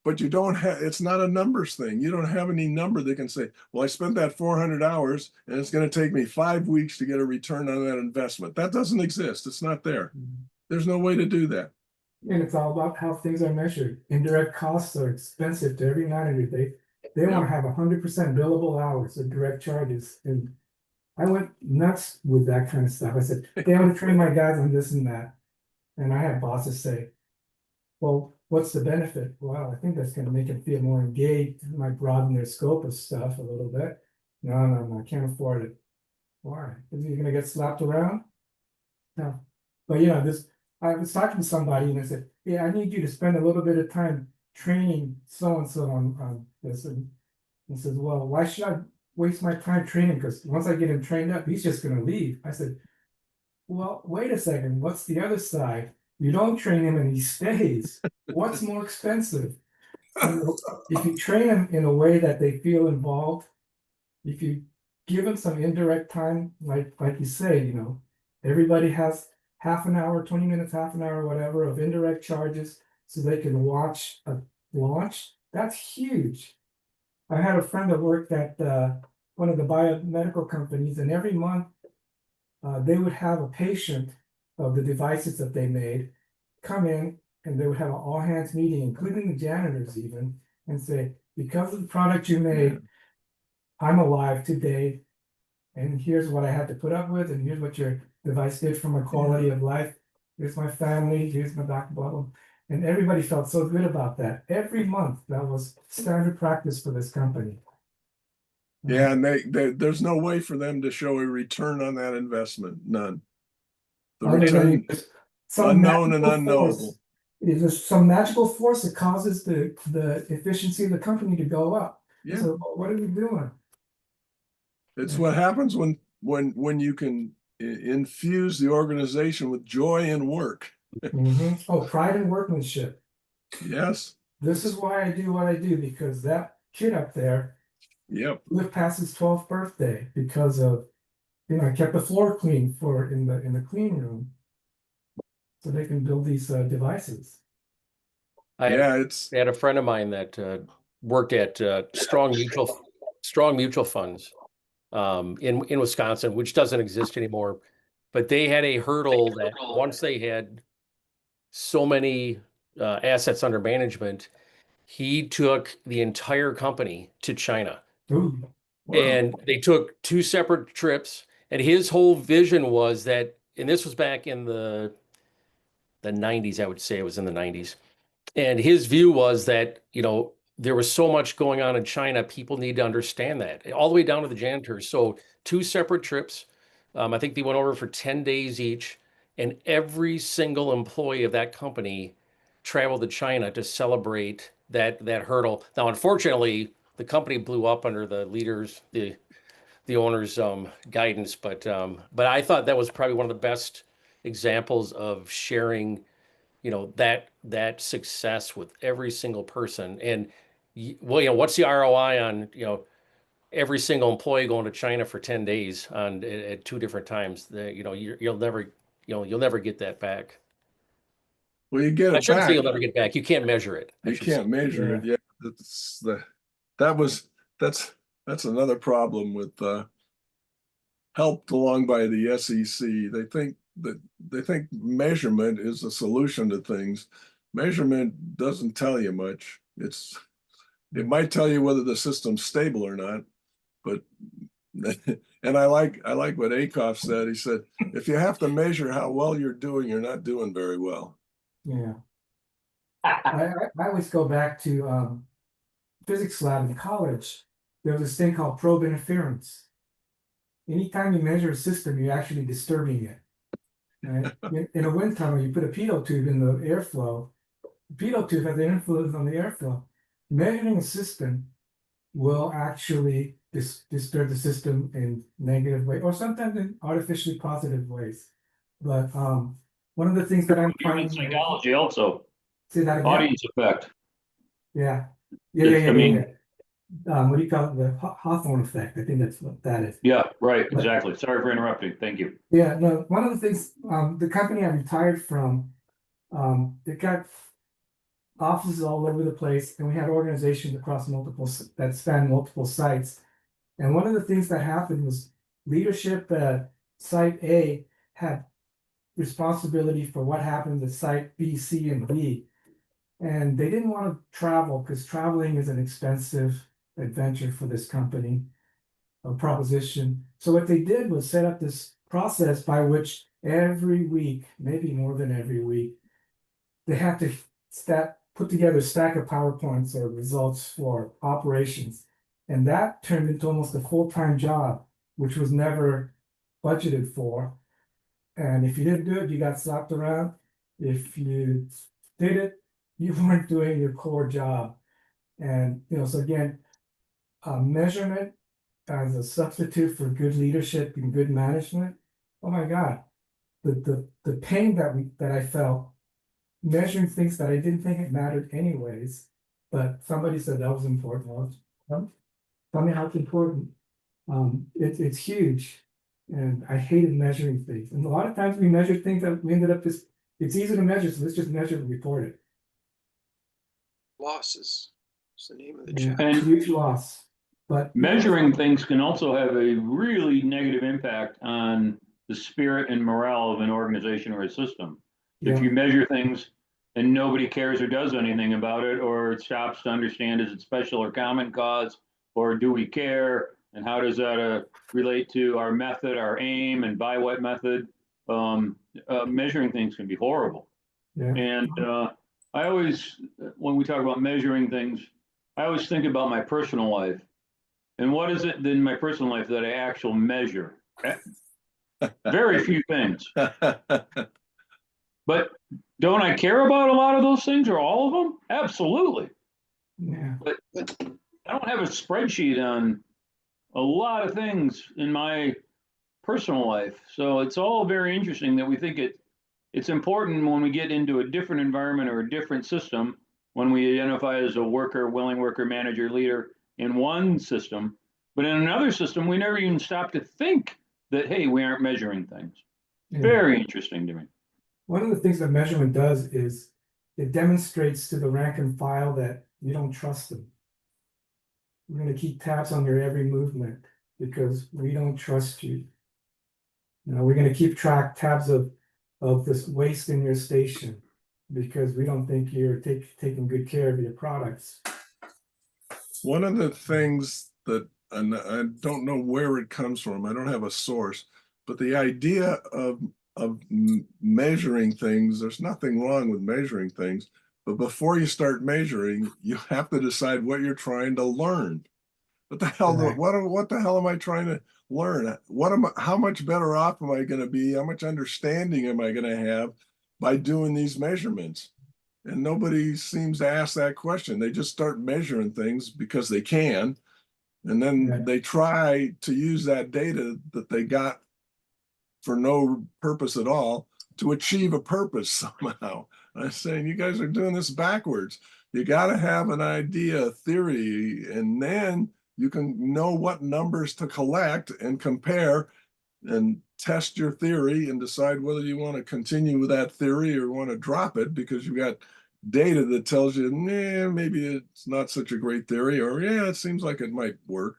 but you don't have, it's not a numbers thing. You don't have any number that can say, well, I spent that 400 hours and it's going to take me 5 weeks to get a return on that investment. That doesn't exist. It's not there. There's no way to do that. And it's all about how things are measured. Indirect costs are expensive to every 90 day. They want Yeah. to have 100% billable hours of direct charges. And I went nuts with that kind of stuff. I said, they want to train my guys on this and that. And I had bosses say, well, what's the benefit? Well, I think that's going to make them feel more engaged. It might broaden their scope of stuff a little bit. No, I can't afford it. Why? Because you're going to get slapped around? No. But I was talking to somebody and I said, yeah, I need you to spend a little bit of time training so-and-so on this. And he says, well, why should I waste my time training? Because once I get him trained up, he's just going to leave. I said, well, wait a second. What's the other side? You don't train him and he stays. What's more expensive? If you train them in a way that they feel involved, if you give them some indirect time, like you say, everybody has half an hour, 20 minutes, half an hour, whatever, of indirect charges so they can watch a launch. That's huge. I had a friend that worked at one of the biomedical companies, and every month they would have a patient of the devices that they made come in, and they would have an all-hands meeting, including the janitors even, and say, because of the product you made, I'm alive today, and here's what I had to put up with, and here's what your device did for my quality of life. Here's my family, here's my doctor, blah, blah. And everybody felt so good about that. Every month, that was standard practice for this company. Yeah, and there's no way for them to show a return on that investment. None. The Other than return there's some unknown and magical unknowable. force. There's some magical force that causes the efficiency of the company to go up. Yeah, So what are we doing? it's what happens when you can infuse the organization with joy and work. Oh, pride and workmanship. Yes. This is why I do what I do, because that kid up there Yep. lived past his 12th birthday because of, I kept the floor clean in the clean room so they can build these devices. I Yeah, had a friend of mine that worked at Strong Mutual Funds in Wisconsin, which doesn't exist anymore. But they had a hurdle that once they had so many assets under management, he took the entire company to China. Ooh, wow. And they took 2 separate trips. And his whole vision was that, and this was back in the 90s, I would say it was in the 90s. And his view was that, there was so much going on in China, people need to understand that, all the way down to the janitors. So 2 separate trips. I think they went over for 10 days each. And every single employee of that company traveled to China to celebrate that hurdle. Now, unfortunately, the company blew up under the leaders, the owner's guidance. But I thought that was probably one of the best examples of sharing that success with every single person. And what's the ROI on every single employee going to China for 10 days at 2 different times? You'll never get that back. Well, you get I it shouldn't say back. you'll never get back. You can't measure it. You can't measure it. Yeah, that's another problem with helped along by the SEC. They think measurement is the solution to things. Measurement doesn't tell you much. It might tell you whether the system's stable or not, but and I like what Akoff said. He said, if you have to measure how well you're doing, you're not doing very well. Yeah. I always go back to physics lab in college. There was this thing called probe interference. Anytime you measure a system, you're actually disturbing it. Right? In a wind tunnel, you put a pitot tube in the airflow. The pitot tube has an influence on the airflow. Measuring a system will actually disturb the system in negative ways, or sometimes in artificially positive ways. But one of the things that I'm Human finding, psychology also, say that again. audience effect. Yeah. I mean, What do you call it? The Hawthorne effect. I think that's what that is. yeah, right, exactly. Sorry for interrupting. Thank you. Yeah, no, one of the things, the company I retired from, it got offices all over the place, and we had organizations across that span multiple sites. And one of the things that happened was leadership at site A had responsibility for what happened at site B, C, and D. And they didn't want to travel because traveling is an expensive adventure for this company, a proposition. So what they did was set up this process by which every week, maybe more than every week, they have to put together a stack of PowerPoints or results for operations. And that turned into almost a full-time job, which was never budgeted for. And if you didn't do it, you got slapped around. If you did it, you weren't doing your core job. And, so again, measurement as a substitute for good leadership and good management. Oh my God, the pain that I felt measuring things that I didn't think it mattered anyways, but somebody said that was important. Well, tell me how it's important. It's huge, and I hated measuring things. And a lot of times we measure things that we ended up it's easy to measure, so let's just measure and report it. Losses. It's the name of the Yeah, chapter. And huge loss. But measuring things can also have a really negative impact on the spirit and morale of an organization or a system. If yeah, you measure things and nobody cares or does anything about it, or it stops to understand, is it special or common cause, or do we care, and how does that relate to our method, our aim, and by what method? Measuring things can be horrible. yeah. And I always, when we talk about measuring things, I always think about my personal life. And what is it in my personal life that I actually measure? Very few things. But don't I care about a lot of those things, or all of them? Absolutely. Yeah. But I don't have a spreadsheet on a lot of things in my personal life. So it's all very interesting that we think it's important when we get into a different environment or a different system, when we identify as a worker, willing worker, manager, leader in one system, but in another system, we never even stop to think that, hey, we aren't measuring things. Yeah. Very interesting to me. One of the things that measurement does is it demonstrates to the rank and file that you don't trust them. We're going to keep tabs on your every movement because we don't trust you. We're going to keep tabs of this waste in your station because we don't think you're taking good care of your products. One of the things that, and I don't know where it comes from, I don't have a source, but the idea of measuring things, there's nothing wrong with measuring things, but before you start measuring, you have to decide what you're trying to learn. What the hell? Right. What the hell am I trying to learn? How much better off am I going to be? How much understanding am I going to have by doing these measurements? And nobody seems to ask that question. They just start measuring things because they can, and then Yeah. they try to use that data that they got for no purpose at all to achieve a purpose somehow. I'm saying you guys are doing this backwards. You got to have an idea, a theory, and then you can know what numbers to collect and compare and test your theory and decide whether you want to continue with that theory or want to drop it because you got data that tells you, maybe it's not such a great theory, or yeah, it seems like it might work.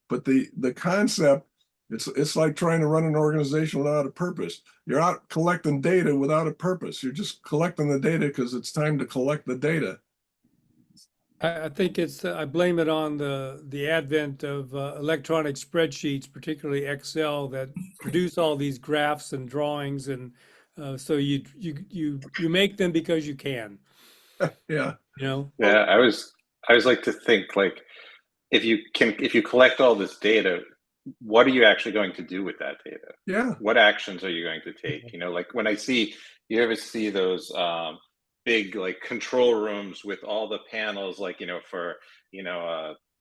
But the concept, it's like trying to run an organization without a purpose. You're out collecting data without a purpose. You're just collecting the data because it's time to collect the data. I think I blame it on the advent of electronic spreadsheets, particularly Excel, that produce all these graphs and drawings, and so you make them because you can. Yeah. Yeah, I always like to think, like, if you collect all this data, what are you actually going to do with that data? Yeah. What actions are you going to take? Like when you ever see those big like control rooms with all the panels, like for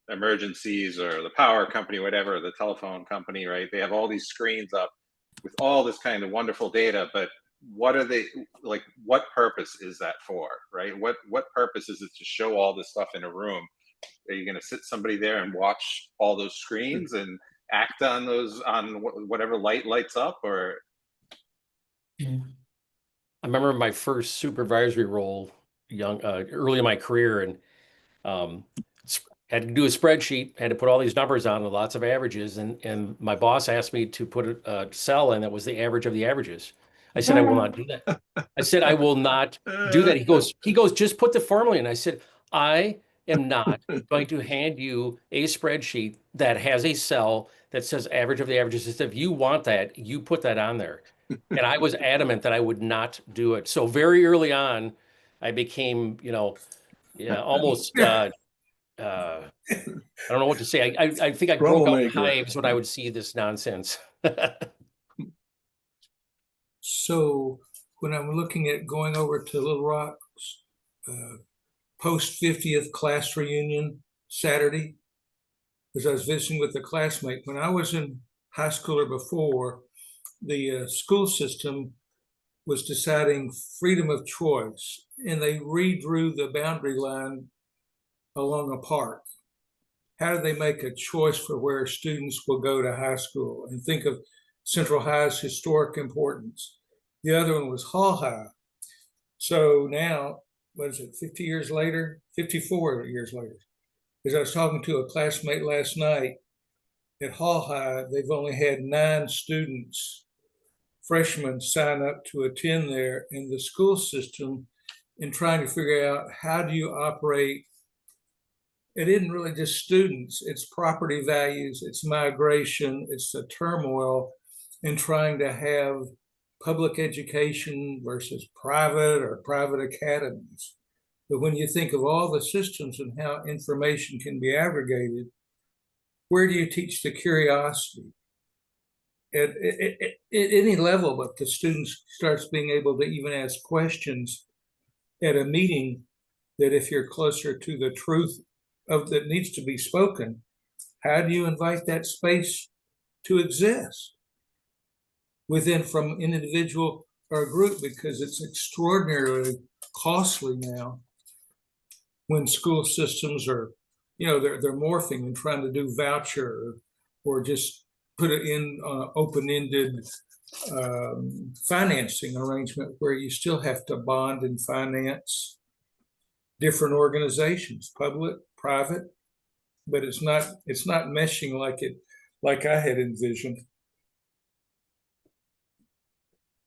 emergencies, or the power company, whatever, the telephone company, right? They have all these screens up with all this kind of wonderful data, but what are they, like, what purpose is that for, right? What purpose is it to show all this stuff in a room? Are you going to sit somebody there and watch all those screens and act on those, on whatever lights up? Or I remember my first supervisory role early in my career, and had to do a spreadsheet, had to put all these numbers on with lots of averages, and my boss asked me to put a cell in that was the average of the averages. I said, I will not do that. I said, I will not do that. He goes, just put the formula in. I said, I am not going to hand you a spreadsheet that has a cell that says average of the averages. If you want that, you put that on there. And I was adamant that I would not do it. So very early on, I became, almost, I don't know what to say. I think I broke out in Troublemaker. hives when I would see this nonsense. So when I'm looking at going over to Little Rock's post 50th class reunion Saturday, as I was visiting with a classmate, when I was in high school or before, the school system was deciding freedom of choice, and they redrew the boundary line along a park. How do they make a choice for where students will go to high school? And think of Central High's historic importance. The other one was Hall High. So now, what is it, 50 years later, 54 years later, as I was talking to a classmate last night, at Hall High, they've only had 9 students, freshmen, sign up to attend there, in the school system, in trying to figure out how do you operate. It isn't really just students, it's property values, it's migration, it's the turmoil in trying to have public education versus private or private academies. But when you think of all the systems and how information can be aggregated, where do you teach the curiosity? At any level, but the students starts being able to even ask questions at a meeting, that if you're closer to the truth of that needs to be spoken, how do you invite that space to exist within from an individual or a group? Because it's extraordinarily costly now when school systems are, they're morphing and trying to do voucher or just put it in open-ended financing arrangement where you still have to bond and finance different organizations, public, private, but it's not meshing like I had envisioned.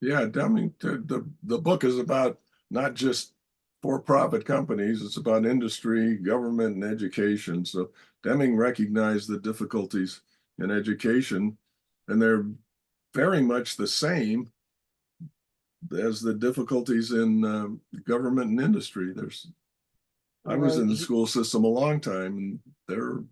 Yeah, Deming, the book is about not just for-profit companies, it's about industry, government, and education. So Deming recognized the difficulties in education, and they're very much the same as the difficulties in government and industry. I was in the school system a long time, and there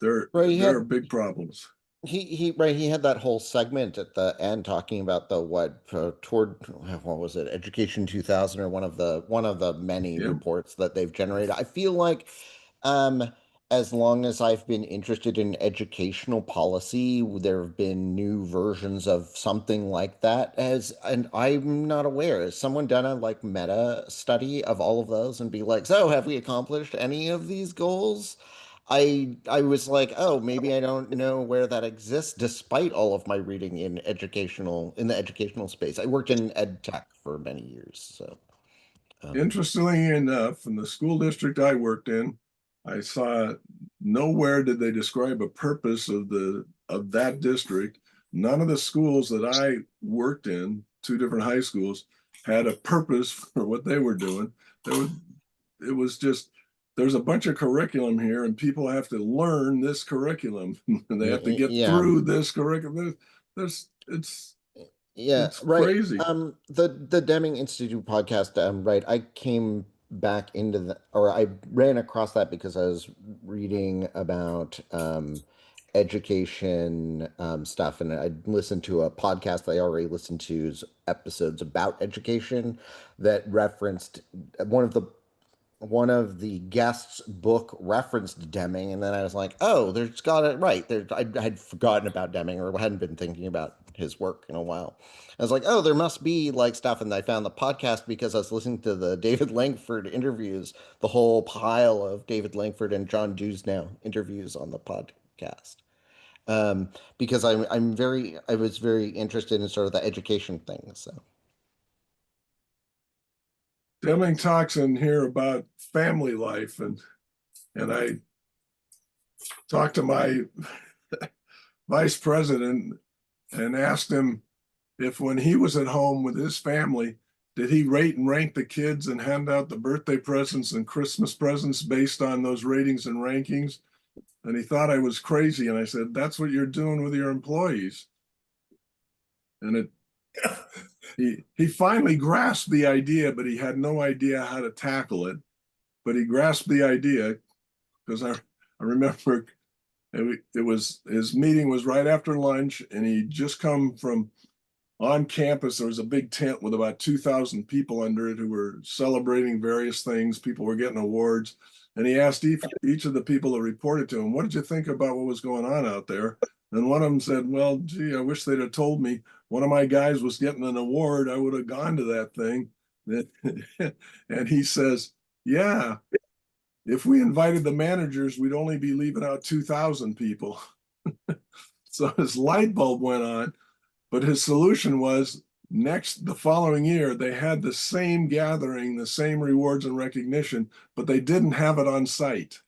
are big problems. He had that whole segment at the end talking about the what was it, Education 2000, or one of the many reports that they've generated. I feel like as long as I've been interested in educational policy, there have been new versions of something like that, and I'm not aware. Has someone done a meta study of all of those and be like, so have we accomplished any of these goals? I was like, oh, maybe I don't know where that exists, despite all of my reading in the educational space. I worked in ed tech for many years. So interestingly enough, in the school district I worked in, I saw nowhere did they describe a purpose of that district. None of the schools that I worked in, 2 different high schools, had a purpose for what they were doing. It was just, there's a bunch of curriculum here, and people have to learn this curriculum, and they have to get through this curriculum. It's crazy. The Deming Institute podcast, right? I came back into I ran across that because I was reading about education stuff, and I listened to a podcast that I already listened to episodes about education that referenced one of the guests' book referenced Deming, and then I was like, oh, there's got it right. I had forgotten about Deming, or hadn't been thinking about his work in a while. I was like, oh, there must be stuff, and I found the podcast because I was listening to the David Langford interviews, the whole pile of David Langford and John Dewsnow interviews on the podcast. Because I was very interested in sort of the education thing. So Deming talks in here about family life, and I talked to my vice president and asked him if when he was at home with his family, did he rate and rank the kids and hand out the birthday presents and Christmas presents based on those ratings and rankings? And he thought I was crazy. And I said, that's what you're doing with your employees. And he finally grasped the idea, but he had no idea how to tackle it. But he grasped the idea because I remember it was, his meeting was right after lunch, and he'd just come from on campus. There was a big tent with about 2,000 people under it who were celebrating various things. People were getting awards. And he asked each of the people that reported to him, what did you think about what was going on out there? And one of them said, well, gee, I wish they'd have told me one of my guys was getting an award. I would have gone to that thing. And he says, yeah, if we invited the managers, we'd only be leaving out 2,000 people. So his light bulb went on, but his solution was the following year, they had the same gathering, the same rewards and recognition, but they didn't have it on site.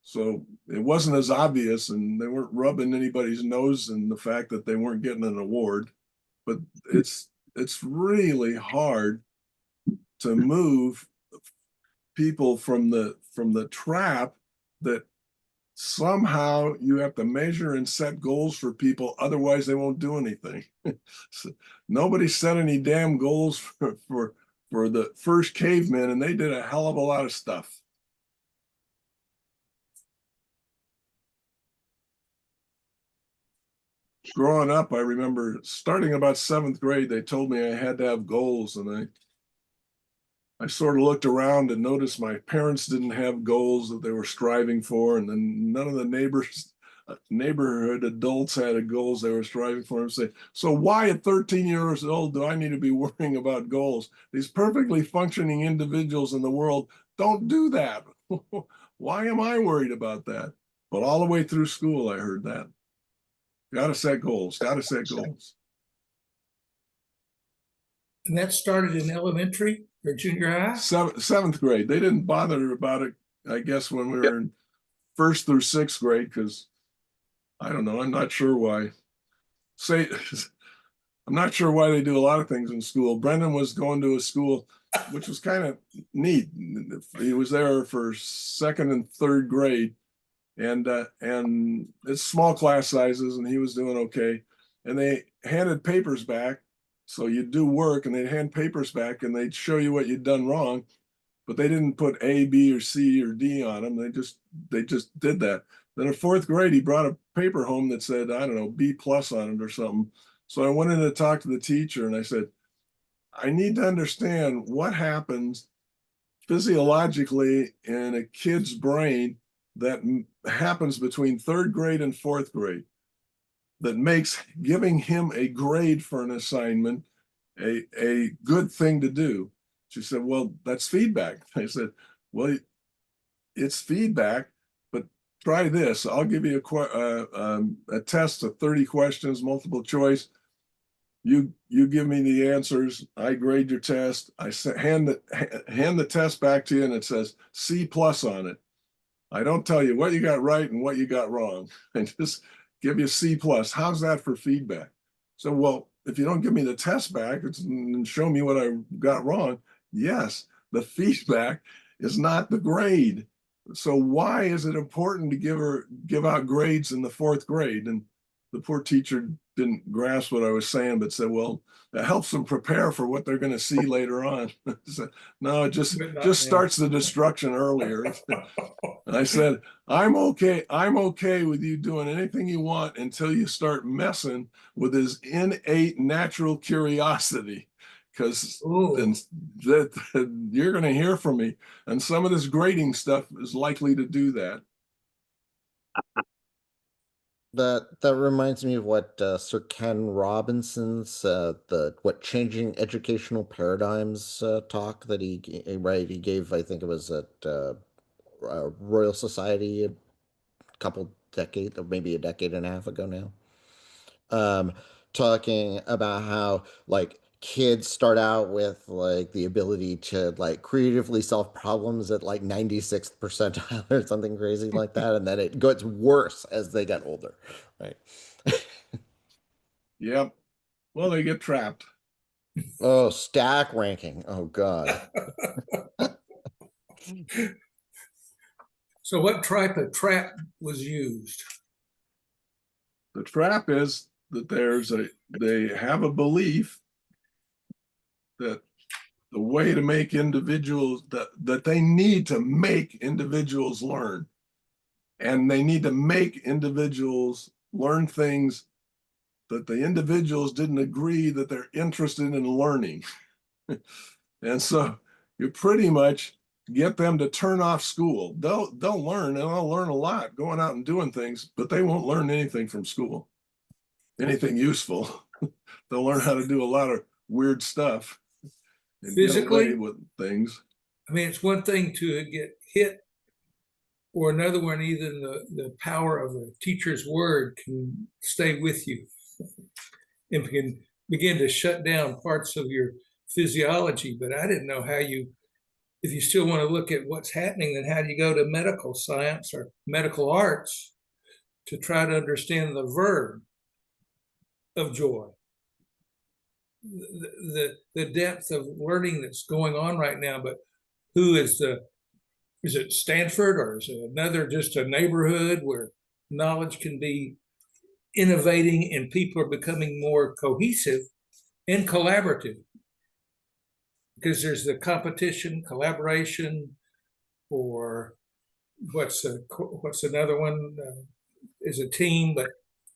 So it wasn't as obvious, and they weren't rubbing anybody's nose in the fact that they weren't getting an award. But it's really hard to move people from the trap that somehow you have to measure and set goals for people, otherwise they won't do anything. So nobody set any damn goals for the first cavemen, and they did a hell of a lot of stuff. Growing up, I remember starting about 7th grade, they told me I had to have goals, and I sort of looked around and noticed my parents didn't have goals that they were striving for, and then none of the neighborhood adults had goals they were striving for. And say, so why at 13 years old do I need to be worrying about goals? These perfectly functioning individuals in the world don't do that. Why am I worried about that? But all the way through school, I heard that. Got to set goals, got to set goals. And that started in elementary or junior high? 7th grade. They didn't bother about it, I guess, when we were in 1st through 6th grade, because I don't know, I'm not sure why. I'm not sure why they do a lot of things in school. Brendan was going to a school which was kind of neat. He was there for 2nd and 3rd grade, and it's small class sizes, and he was doing okay. And they handed papers back, so you'd do work, and they'd hand papers back, and they'd show you what you'd done wrong, but they didn't put A, B, or C, or D on them. They just did that. Then in 4th grade, he brought a paper home that said, I don't know, B+ on it or something. So I went in to talk to the teacher, and I said, I need to understand what happens physiologically in a kid's brain that happens between 3rd grade and 4th grade that makes giving him a grade for an assignment a good thing to do. She said, well, that's feedback. I said, well, it's feedback, but try this. I'll give you a test of 30 questions, multiple choice. You give me the answers. I grade your test. I hand the test back to you, and it says C+ on it. I don't tell you what you got right and what you got wrong. I just give you C+. How's that for feedback? So, well, if you don't give me the test back and show me what I got wrong, yes, the feedback is not the grade. So why is it important to give out grades in the 4th grade? And the poor teacher didn't grasp what I was saying, but said, well, that helps them prepare for what they're going to see later on. So, no, it just starts the destruction earlier. And I said, I'm okay with you doing anything you want until you start messing with his innate natural curiosity, because then you're going to hear from me. And some of this grading stuff is likely to do that. That reminds me of what Sir Ken Robinson's what changing educational paradigms talk that he gave. I think it was at Royal Society a couple decades, or maybe a decade and a half ago now. Talking about how like kids start out with like the ability to like creatively solve problems at like 96th percentile or something crazy like that, and then it gets worse as they get older, right? Yep. Well, they get trapped. Oh, stack ranking. Oh God. So what type of trap was used? The trap is that they have a belief that the way to make individuals that they need to make individuals learn, and they need to make individuals learn things that the individuals didn't agree that they're interested in learning. And so you pretty much get them to turn off school. They'll learn, and they'll learn a lot going out and doing things, but they won't learn anything from school, anything useful. They'll learn how to do a lot of weird stuff and get away Physically? with things. I mean, it's one thing to get hit, or another one, even the power of a teacher's word can stay with you and can begin to shut down parts of your physiology. But I didn't know how you, if you still want to look at what's happening, then how do you go to medical science or medical arts to try to understand the verb of joy? The depth of learning that's going on right now, but who is it Stanford, or is it another, just a neighborhood where knowledge can be innovating and people are becoming more cohesive and collaborative? Because there's the competition, collaboration, or what's another one, is a team,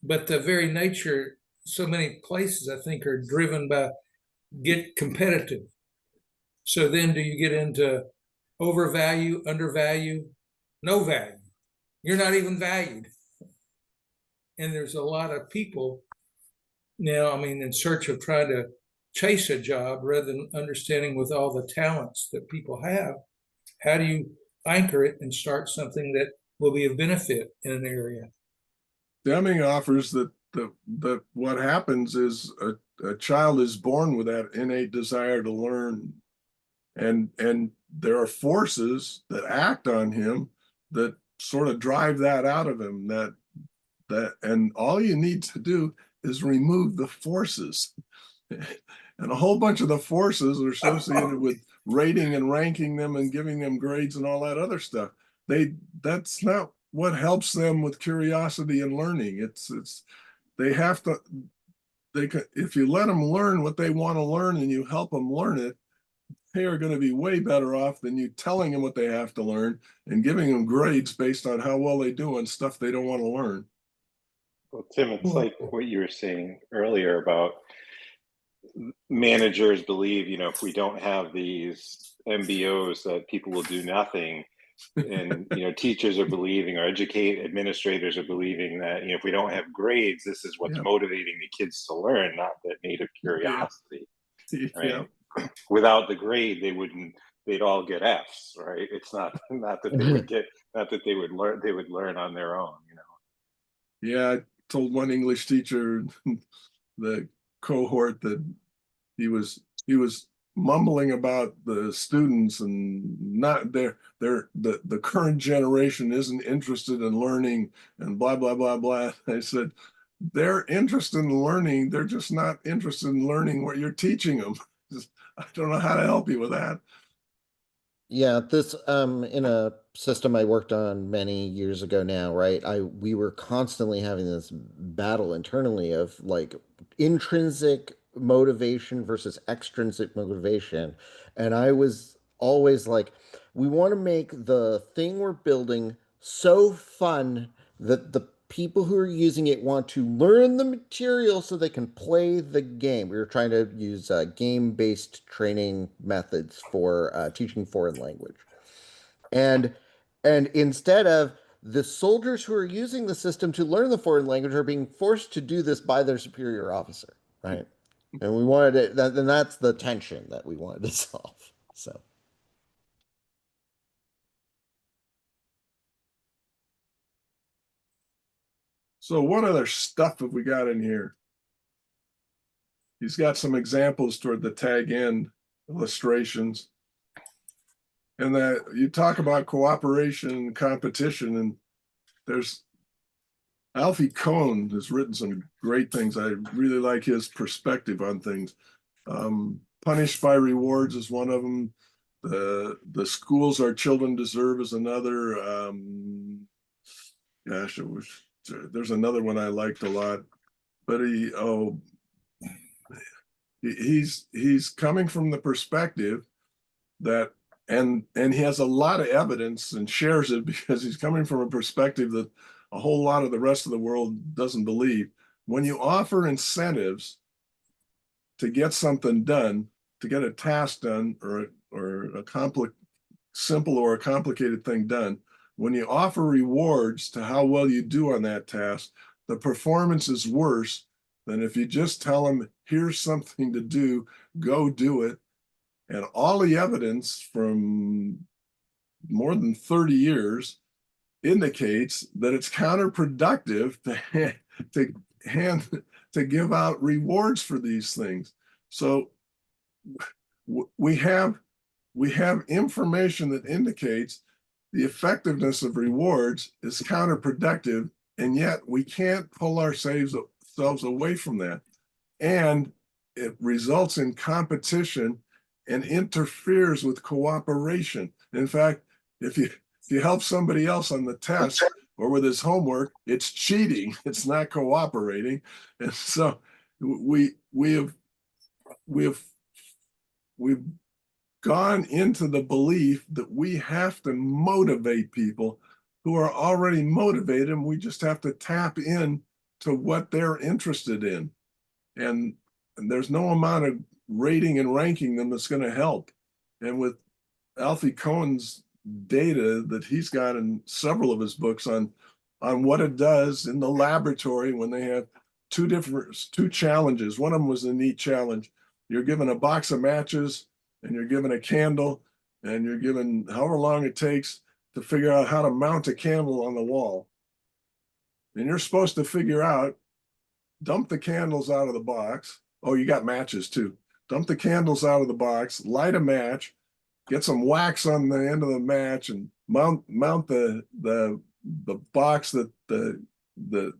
but the very nature, so many places I think are driven by get competitive. So then do you get into overvalue, undervalue, no value? You're not even valued. And there's a lot of people now, I mean, in search of trying to chase a job rather than understanding with all the talents that people have, how do you anchor it and start something that will be of benefit in an area? Deming offers that what happens is a child is born with that innate desire to learn, and there are forces that act on him that sort of drive that out of him, and all you need to do is remove the forces. And a whole bunch of the forces are associated with rating and ranking them and giving them grades and all that other stuff. That's not what helps them with curiosity and learning. They have to, if you let them learn what they want to learn and you help them learn it, they are going to be way better off than you telling them what they have to learn and giving them grades based on how well they do on stuff they don't want to learn. Well, Tim, it's like what you were saying earlier about managers believe, if we don't have these MBOs, that people will do nothing. And, teachers are believing, or administrators are believing that, if we don't have grades, this is what's motivating the kids to learn, not that native curiosity. Right? Yeah. Without the grade, they'd all get Fs, right? It's not that they would get, not that they would learn on their own, Yeah, I told one English teacher, the cohort, that he was mumbling about the students and not the current generation isn't interested in learning and blah blah blah blah. I said, they're interested in learning, they're just not interested in learning what you're teaching them. I don't know how to help you with that. Yeah, this in a system I worked on many years ago now, right? We were constantly having this battle internally of like intrinsic motivation versus extrinsic motivation. And I was always like, we want to make the thing we're building so fun that the people who are using it want to learn the material so they can play the game. We were trying to use game-based training methods for teaching foreign language. And instead of the soldiers who are using the system to learn the foreign language are being forced to do this by their superior officer, right? And we wanted it, and that's the tension that we wanted to solve. So. So what other stuff have we got in here? He's got some examples toward the tag end illustrations. And that you talk about cooperation and competition, and there's Alfie Kohn has written some great things. I really like his perspective on things. Punished by rewards is one of them. The schools our children deserve is another. Gosh, there's another one I liked a lot, but he's coming from the perspective that, and he has a lot of evidence and shares it because he's coming from a perspective that a whole lot of the rest of the world doesn't believe. When you offer incentives to get something done, to get a task done, or a simple or a complicated thing done, when you offer rewards to how well you do on that task, the performance is worse than if you just tell them, here's something to do, go do it. And all the evidence from more than 30 years indicates that it's counterproductive to give out rewards for these things. So we have information that indicates the effectiveness of rewards is counterproductive, and yet we can't pull ourselves away from that. And it results in competition and interferes with cooperation. In fact, if you help somebody else on the test or with his homework, it's cheating. It's not cooperating. And so we've gone into the belief that we have to motivate people who are already motivated, and we just have to tap in to what they're interested in. And there's no amount of rating and ranking them that's going to help. And with Alfie Cohen's data that he's got in several of his books on what it does in the laboratory when they have two challenges. One of them was a neat challenge. You're given a box of matches and you're given a candle and you're given however long it takes to figure out how to mount a candle on the wall. And you're supposed to figure out, dump the candles out of the box. Oh, you got matches too. Dump the candles out of the box, light a match, get some wax on the end of the match, and mount the box that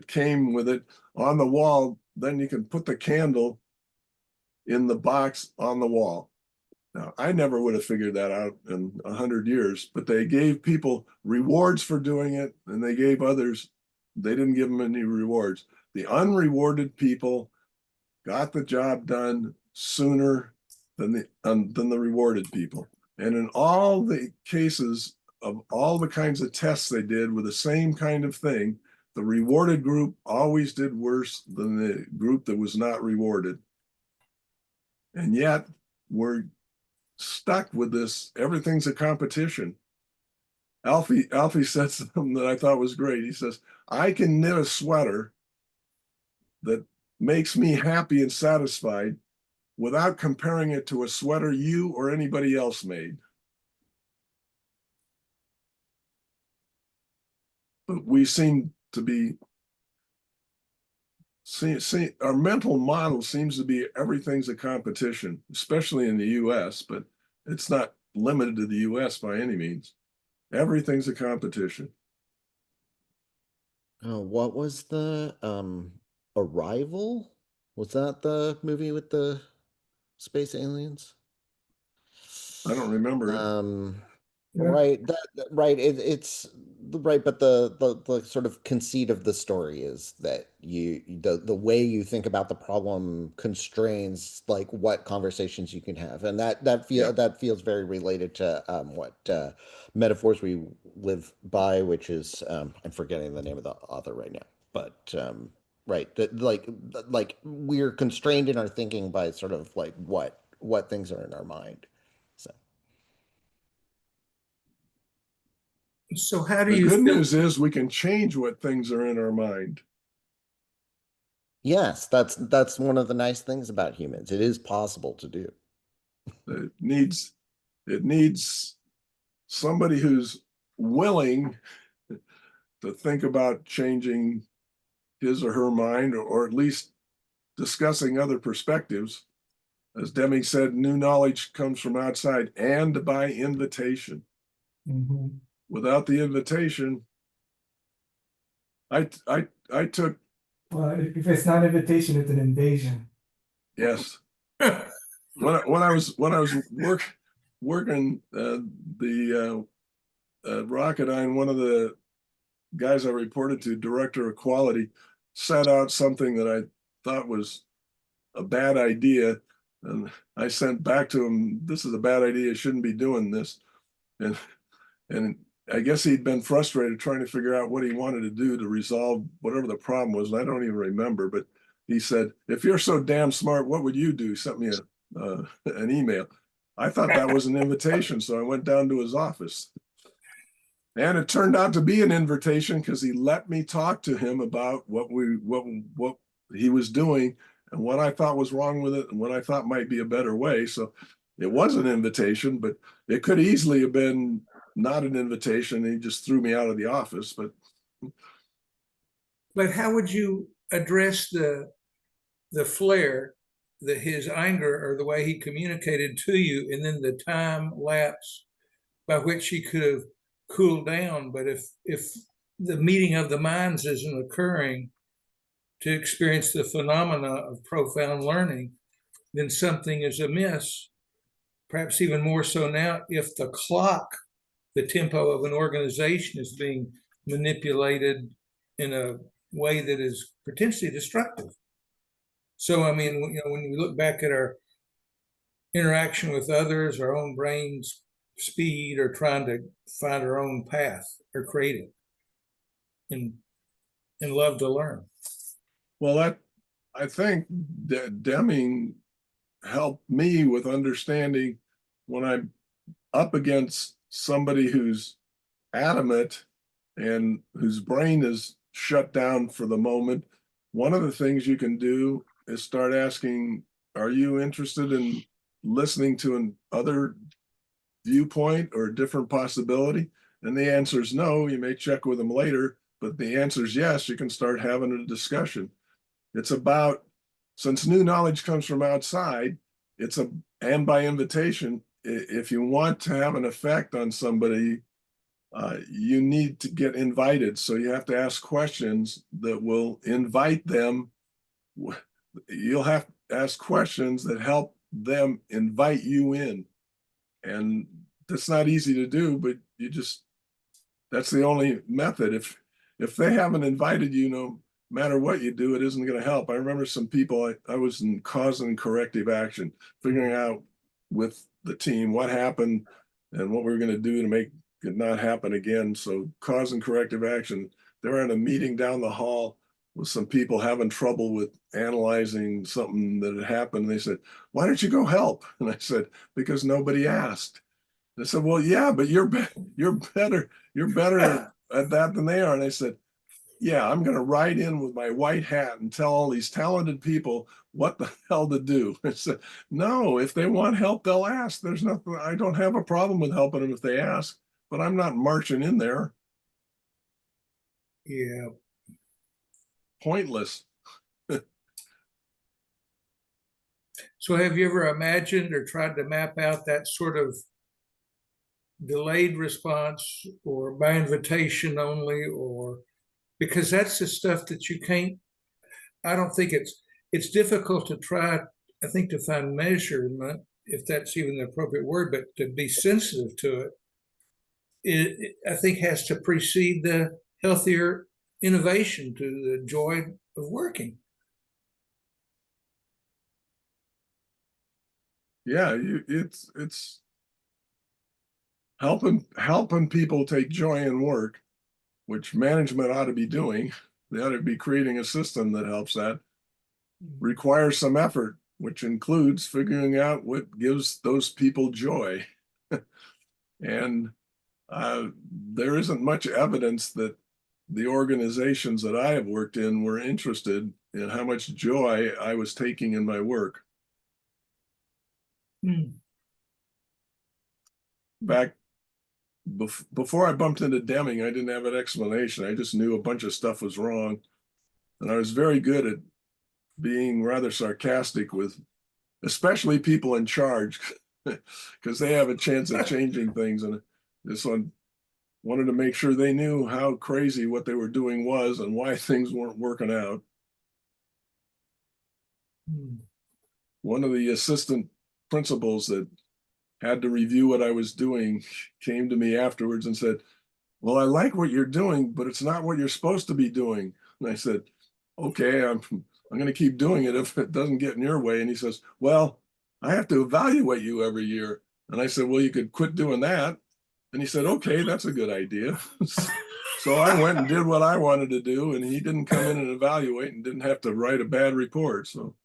came with it on the wall. Then you can put the candle in the box on the wall. Now, I never would have figured that out in 100 years, but they gave people rewards for doing it, and they gave others, they didn't give them any rewards. The unrewarded people got the job done sooner than the rewarded people. And in all the cases of all the kinds of tests they did with the same kind of thing, the rewarded group always did worse than the group that was not rewarded. And yet we're stuck with this, everything's a competition. Alfie said something that I thought was great. He says, I can knit a sweater that makes me happy and satisfied without comparing it to a sweater you or anybody else made. But we seem to be, our mental model seems to be everything's a competition, especially in the US, but it's not limited to the US by any means. Everything's a competition. Oh, what was the Arrival? Was that the movie with the space aliens? I don't remember it. Yeah. Right, right. It's right, but the sort of conceit of the story is that the way you think about the problem constrains like what conversations you can have, and that feels very related to what metaphors we live by, which is I'm forgetting the name of the author right now, but right, that like we're constrained in our thinking by sort of like what things are in our mind. So how do The you good feel? news is we can change what things are in our mind. Yes, that's one of the nice things about humans. It is possible to do. It needs somebody who's willing to think about changing his or her mind, or at least discussing other perspectives. As Deming said, new knowledge comes from outside and by invitation. Mhm. Without the invitation, I took, Well, if it's not invitation, it's an invasion. yes, when I was working the Rocketdyne, one of the guys I reported to, director of quality, set out something that I thought was a bad idea, and I sent back to him, "This is a bad idea. You shouldn't be doing this." And I guess he'd been frustrated trying to figure out what he wanted to do to resolve whatever the problem was. And I don't even remember, but he said, "If you're so damn smart, what would you do?" He sent me an email. I thought that was an invitation, so I went down to his office. And it turned out to be an invitation because he let me talk to him about what he was doing and what I thought was wrong with it and what I thought might be a better way. So it was an invitation, but it could easily have been not an invitation. He just threw me out of the office. But how would you address the flare, his anger, or the way he communicated to you, and then the time lapse by which he could have cooled down? But if the meeting of the minds isn't occurring to experience the phenomena of profound learning, then something is amiss. Perhaps even more so now if the clock, the tempo of an organization, is being manipulated in a way that is potentially destructive. So, I mean, when we look back at our interaction with others, our own brain's speed, or trying to find our own path or create it, and love to learn. Well, I think that Deming helped me with understanding when I'm up against somebody who's adamant and whose brain is shut down for the moment. One of the things you can do is start asking, "Are you interested in listening to an other viewpoint or a different possibility?" And the answer is no. You may check with them later, but the answer is yes. You can start having a discussion. It's about, since new knowledge comes from outside, and by invitation, if you want to have an effect on somebody, you need to get invited. So you have to ask questions that will invite them. You'll have to ask questions that help them invite you in. And that's not easy to do, but that's the only method. If they haven't invited you, no matter what you do, it isn't going to help. I remember some people, I was in cause and corrective action, figuring out with the team what happened and what we were going to do to make it not happen again. So cause and corrective action. They were in a meeting down the hall with some people having trouble with analyzing something that had happened. They said, "Why don't you go help?" And I said, "Because nobody asked." They said, "Well, yeah, but you're better at that than they are." And I said, "Yeah, I'm going to ride in with my white hat and tell all these talented people what the hell to do." I said, "No, if they want help, they'll ask. There's nothing, I don't have a problem with helping them if they ask, but I'm not marching in there." Yeah. Pointless. So have you ever imagined or tried to map out that sort of delayed response, or by invitation only, or because that's the stuff that you can't, I don't think it's difficult to try, I think, to find measurement, if that's even the appropriate word, but to be sensitive to it, I think has to precede the healthier innovation, to the joy of working. Yeah, it's helping people take joy in work, which management ought to be doing. They ought to be creating a system that helps that. Requires some effort, which includes figuring out what gives those people joy. And there isn't much evidence that the organizations that I have worked in were interested in how much joy I was taking in my work. Back before I bumped into Deming, I didn't have an explanation. I just knew a bunch of stuff was wrong. And I was very good at being rather sarcastic with especially people in charge, because they have a chance of changing things. And this one wanted to make sure they knew how crazy what they were doing was and why things weren't working out. one of the assistant principals that had to review what I was doing came to me afterwards and said, well, I like what you're doing, but it's not what you're supposed to be doing. And I said, okay, I'm going to keep doing it if it doesn't get in your way. And he says, well, I have to evaluate you every year. And I said, well, you could quit doing that. And he said, okay, that's a good idea. So I went and did what I wanted to do, and he didn't come in and evaluate and didn't have to write a bad report. So.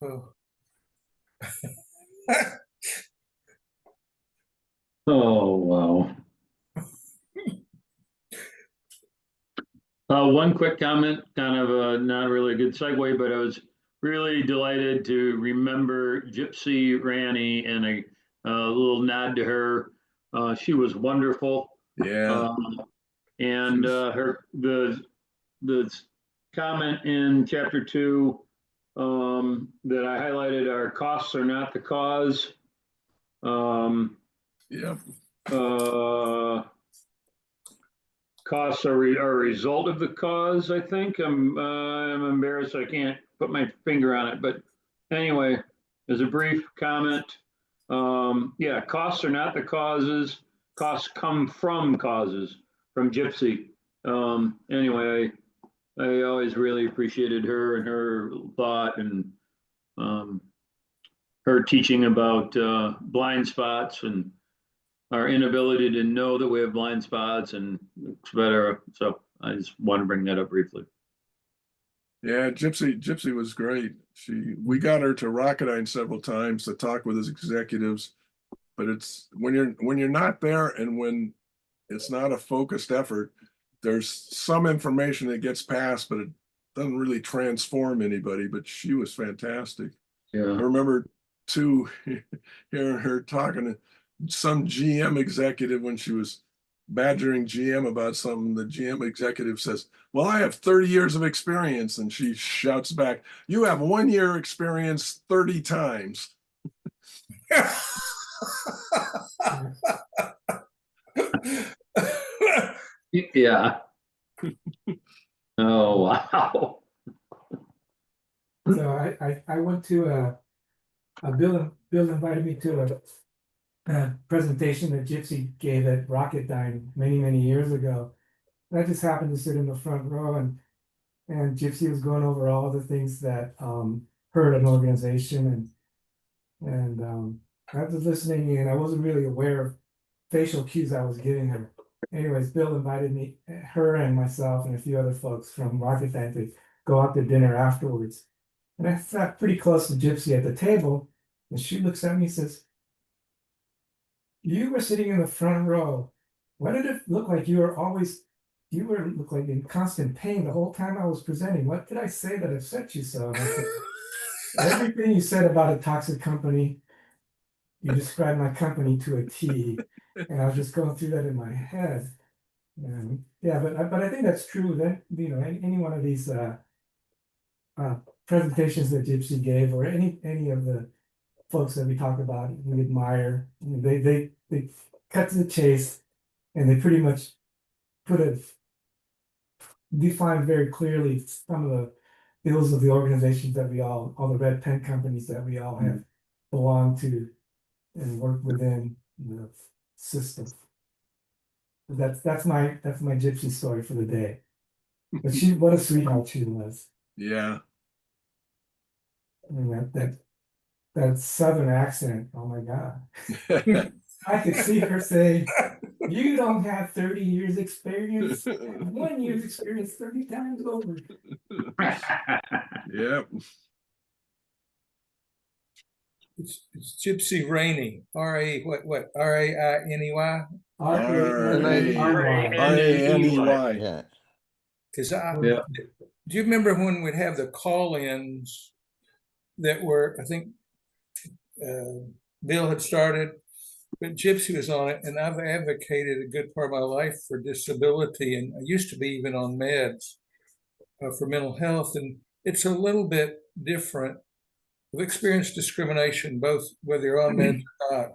Oh. Oh, wow. One quick comment, kind of not really a good segue, but I was really delighted to remember Gypsy Ranny and a little nod to her. She was wonderful. Yeah. And the comment in chapter 2 that I highlighted are costs are not the cause. Yeah. Costs are a result of the cause, I think. I'm embarrassed I can't put my finger on it, but anyway, as a brief comment, yeah, costs are not the causes. Costs come from causes, from Gypsy. Anyway, I always really appreciated her and her thought and her teaching about blind spots and our inability to know that we have blind spots and et cetera. So I just want to bring that up briefly. Yeah, Gypsy was great. We got her to Rocketdyne several times to talk with his executives, but it's when you're not there and when it's not a focused effort, there's some information that gets passed, but it doesn't really transform anybody. But she was fantastic. Yeah. I remember too hearing her talking to some GM executive when she was badgering GM about something. The GM executive says, well, I have 30 years of experience. And she shouts back, you have 1 year experience 30 times. Yeah. Oh, wow. So I went to Bill invited me to a presentation that Gypsy gave at Rocketdyne many years ago. And I just happened to sit in the front row, and Gypsy was going over all the things that hurt an organization, and I was listening, and I wasn't really aware of facial cues I was giving her. Anyways, Bill invited me, her and myself and a few other folks from Rocketdyne to go out to dinner afterwards. And I sat pretty close to Gypsy at the table, and she looks at me and says, you were sitting in the front row. Why did it look like you were look like in constant pain the whole time I was presenting? What did I say that upset you so? And I said, everything you said about a toxic company, you described my company to a T. And I was just going through that in my head. And yeah, but I think that's true. That any one of these presentations that Gypsy gave, or any of the folks that we talk about, we admire, they cut to the chase, and they pretty much define very clearly some of the ills of the organizations that all the red pen companies that we all have belonged to and work within the system. That's my Gypsy story for the day. But what a sweetheart she was. Yeah. I mean, that Southern accent, oh my God. I could see her say, you don't have 30 years experience. 1 year's experience 30 times over. Yep. It's Gypsy Rainey. R-A, what? R-A-I-N-E-Y? R-A-N-E-Y. Yeah. Because Yeah. do you remember when we'd have the call-ins that were, I think Bill had started, but Gypsy was on it, and I've advocated a good part of my life for disability, and I used to be even on meds for mental health, and it's a little bit different. We've experienced discrimination, both whether you're on meds or not.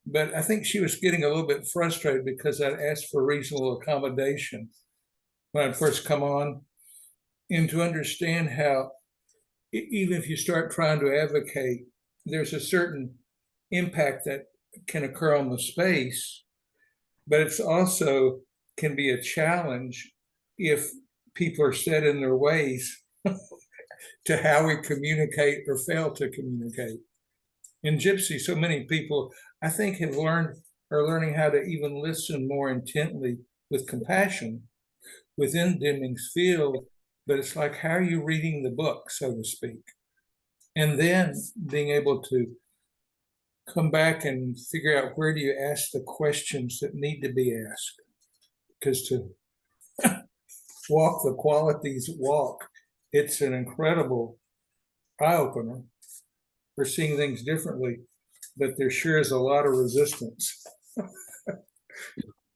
But I think she was getting a little bit frustrated because I'd asked for reasonable accommodation when I'd first come on, and to understand how even if you start trying to advocate, there's a certain impact that can occur on the space, but it's also can be a challenge if people are set in their ways to how we communicate or fail to communicate. In Gypsy, so many people, I think, are learning how to even listen more intently with compassion within Deming's field, but it's like, how are you reading the book, so to speak? And then being able to come back and figure out, where do you ask the questions that need to be asked? Because to walk the qualities walk, it's an incredible eye-opener for seeing things differently, but there sure is a lot of resistance.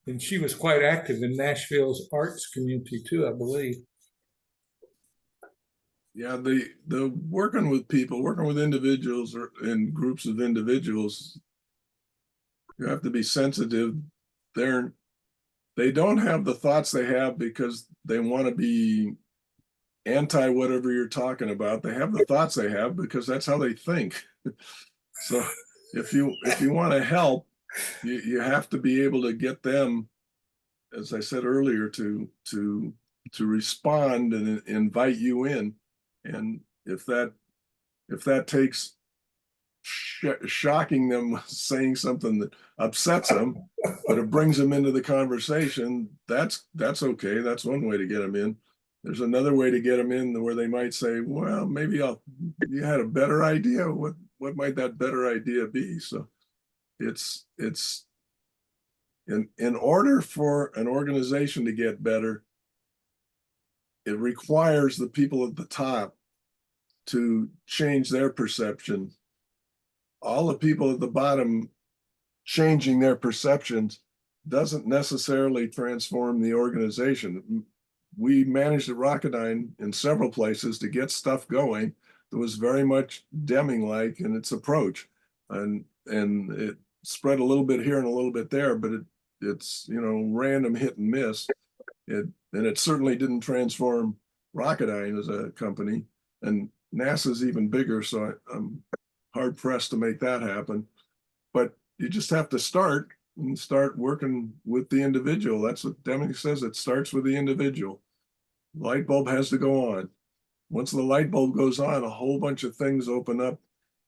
And she was quite active in Nashville's arts community too, I believe. Yeah, the working with people, working with individuals or in groups of individuals, you have to be sensitive. They don't have the thoughts they have because they want to be anti whatever you're talking about. They have the thoughts they have because that's how they think. So if you want to help, you have to be able to get them, as I said earlier, to respond and invite you in. And if that takes shocking them, saying something that upsets them, but it brings them into the conversation, that's okay. That's one way to get them in. There's another way to get them in where they might say, well, maybe you had a better idea. What might that better idea be? So it's in order for an organization to get better, it requires the people at the top to change their perception. All the people at the bottom changing their perceptions doesn't necessarily transform the organization. We managed at Rocketdyne in several places to get stuff going that was very much Deming-like in its approach, and it spread a little bit here and a little bit there, but it's random hit and miss. And it certainly didn't transform Rocketdyne as a company, and NASA's even bigger, so I'm hard pressed to make that happen. But you just have to start working with the individual. That's what Deming says. It starts with the individual. Light bulb has to go on. Once the light bulb goes on, a whole bunch of things open up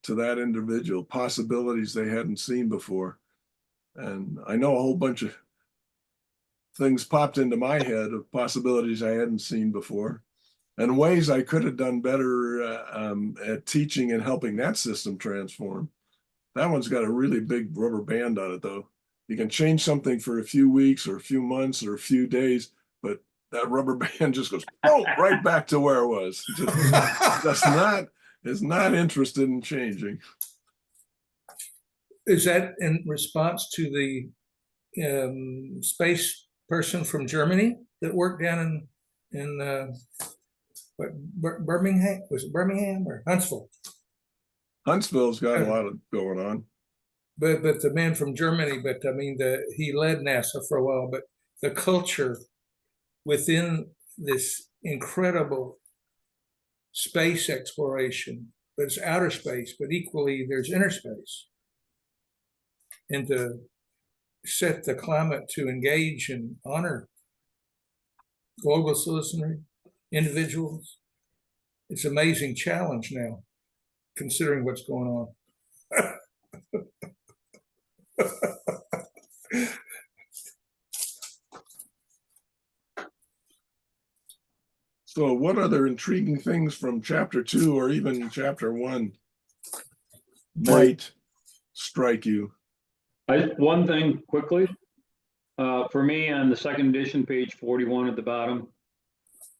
to that individual, possibilities they hadn't seen before. And I know a whole bunch of things popped into my head of possibilities I hadn't seen before, and ways I could have done better at teaching and helping that system transform. That one's got a really big rubber band on it, though. You can change something for a few weeks or a few months or a few days, but that rubber band just goes right back to where it was. It's not interested in changing. Is that in response to the space person from Germany that worked down in Birmingham? Was it Birmingham or Huntsville? Huntsville's got a lot of going on. But the man from Germany, but I mean, he led NASA for a while, but the culture within this incredible space exploration, but it's outer space, but equally there's inner space. And to set the climate to engage and honor global citizenry, individuals, it's an amazing challenge now, considering what's going on. So what other intriguing things from chapter 2 or even chapter 1 might strike you? One thing quickly, for me on the second edition, page 41 at the bottom,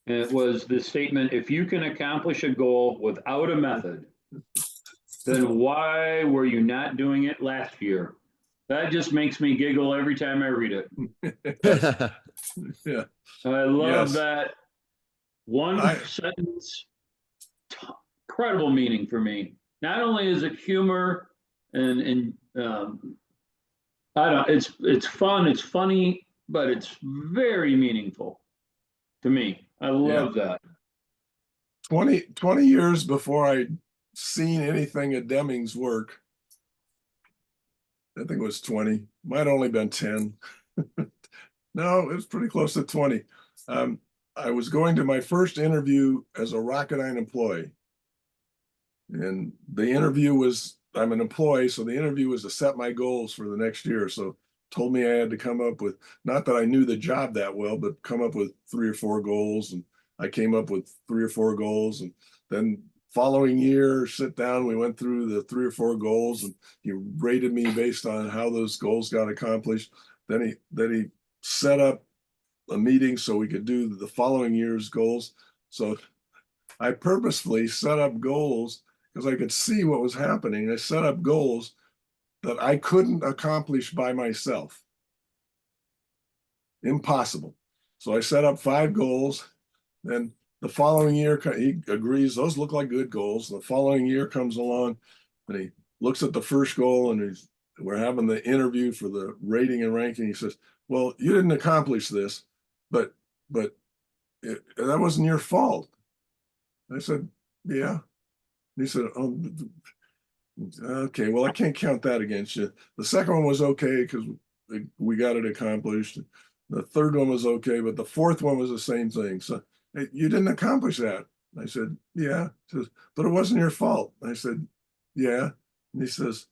it was the statement, if you can accomplish a goal without a method, then why were you not doing it last year? That just makes me giggle every time I read it. Yeah. I love Yes. that one sentence, incredible meaning for me. Not only is it humor and it's fun, it's funny, but it's very meaningful to me. I love that. 20 years before I'd seen anything at Deming's work. I think it was 20, might only been 10. No, it was pretty close to 20. I was going to my first interview as a Rocketdyne employee. And the interview was, I'm an employee, so the interview was to set my goals for the next year. So told me I had to come up with, not that I knew the job that well, but come up with 3 or 4 goals. And I came up with 3 or 4 goals. And then following year, sit down, we went through the 3 or 4 goals, and he rated me based on how those goals got accomplished. Then he set up a meeting so we could do the following year's goals. So I purposefully set up goals because I could see what was happening. I set up goals that I couldn't accomplish by myself. Impossible. So I set up 5 goals. Then the following year, he agrees, those look like good goals. The following year comes along and he looks at the first goal, and we're having the interview for the rating and ranking. He says, well, you didn't accomplish this, but that wasn't your fault. I said, yeah. And he said, oh, okay, well, I can't count that against you. The second one was okay because we got it accomplished. The third one was okay, but the fourth one was the same thing. So, hey, you didn't accomplish that. I said, yeah. He says, but it wasn't your fault. I said, yeah. And he says,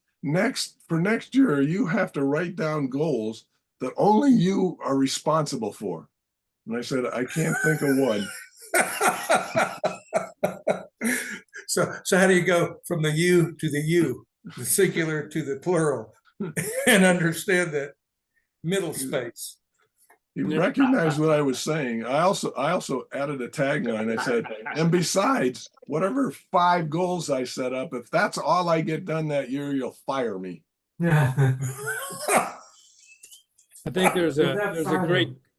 for next year, you have to write down goals that only you are responsible for. And I said, I can't think of one. So how do you go from the you to the you, the singular to the plural, and understand that middle space? He recognized what I was saying. I also added a tagline. I said, and besides, whatever 5 goals I set up, if that's all I get done that year, you'll fire me. Yeah. I think there's a That's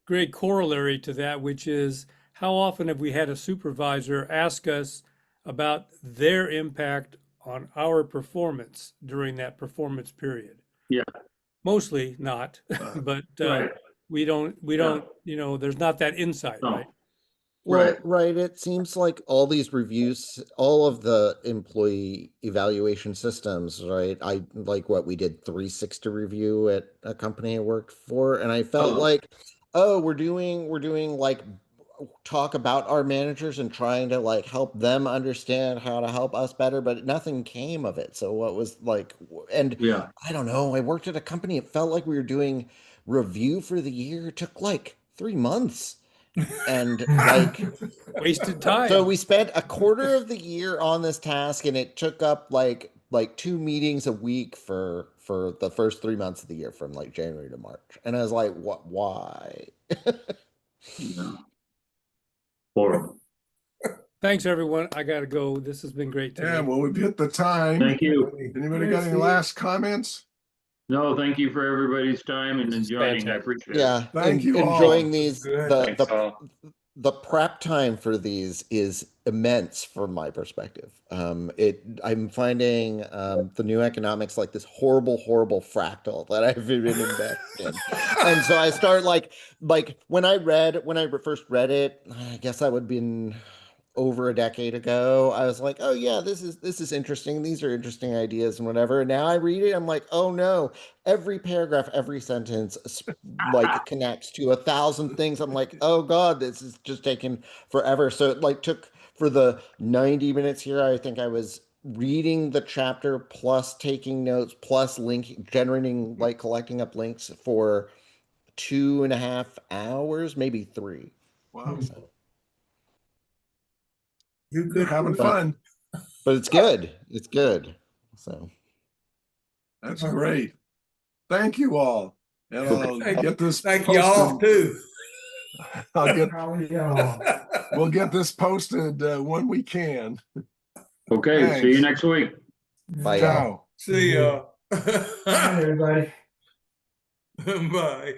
great corollary to that, which is how often have we had a supervisor ask us about their impact on our performance during that performance period? Yeah. Mostly not, but Right. we don't, there's not that insight, No. right? Well, Right. right. It seems like all these reviews, all of the employee evaluation systems, right? I like what we did 360 review at a company I worked for, and I felt like, oh, we're doing like talk about our managers and trying to like help them understand how to help us better, but nothing came of it. So what was like, and Yeah. I don't know, I worked at a company, it felt like we were doing review for the year. It took like 3 months. And like, Wasted time. so we spent a quarter of the year on this task, and it took up like 2 meetings a week for the first 3 months of the year, from like January to March. And I was like, what? Why? Yeah. Horrible. Thanks, everyone. I gotta go. This has been great Yeah, today. well, we've hit the time. Thank you. Anybody got any last comments? No, thank you for everybody's time and This is joining. I fantastic. appreciate it. Yeah, Thank you all. enjoying these. Good. Thanks all. The prep time for these is immense from my perspective. I'm finding the new economics like this horrible fractal that I've been invested in. And so I start like when I first read it, I guess that would have been over a decade ago. I was like, oh yeah, this is interesting. These are interesting ideas and whatever. And now I read it, I'm like, oh no, every paragraph, every sentence like connects to 1,000 things. I'm like, oh God, this is just taking forever. So it like took, for the 90 minutes here, I think I was reading the chapter plus taking notes plus generating, like collecting up links for 2.5 hours, maybe 3. Wow, So, You you're good? having fun. but it's good. It's good. So That's great. Thank you all. And I'll get this Thank posted. y'all too. We'll get this posted when we can. Okay, see you Thanks. next week. bye, y'all. Ciao. See ya. Bye, everybody. Bye.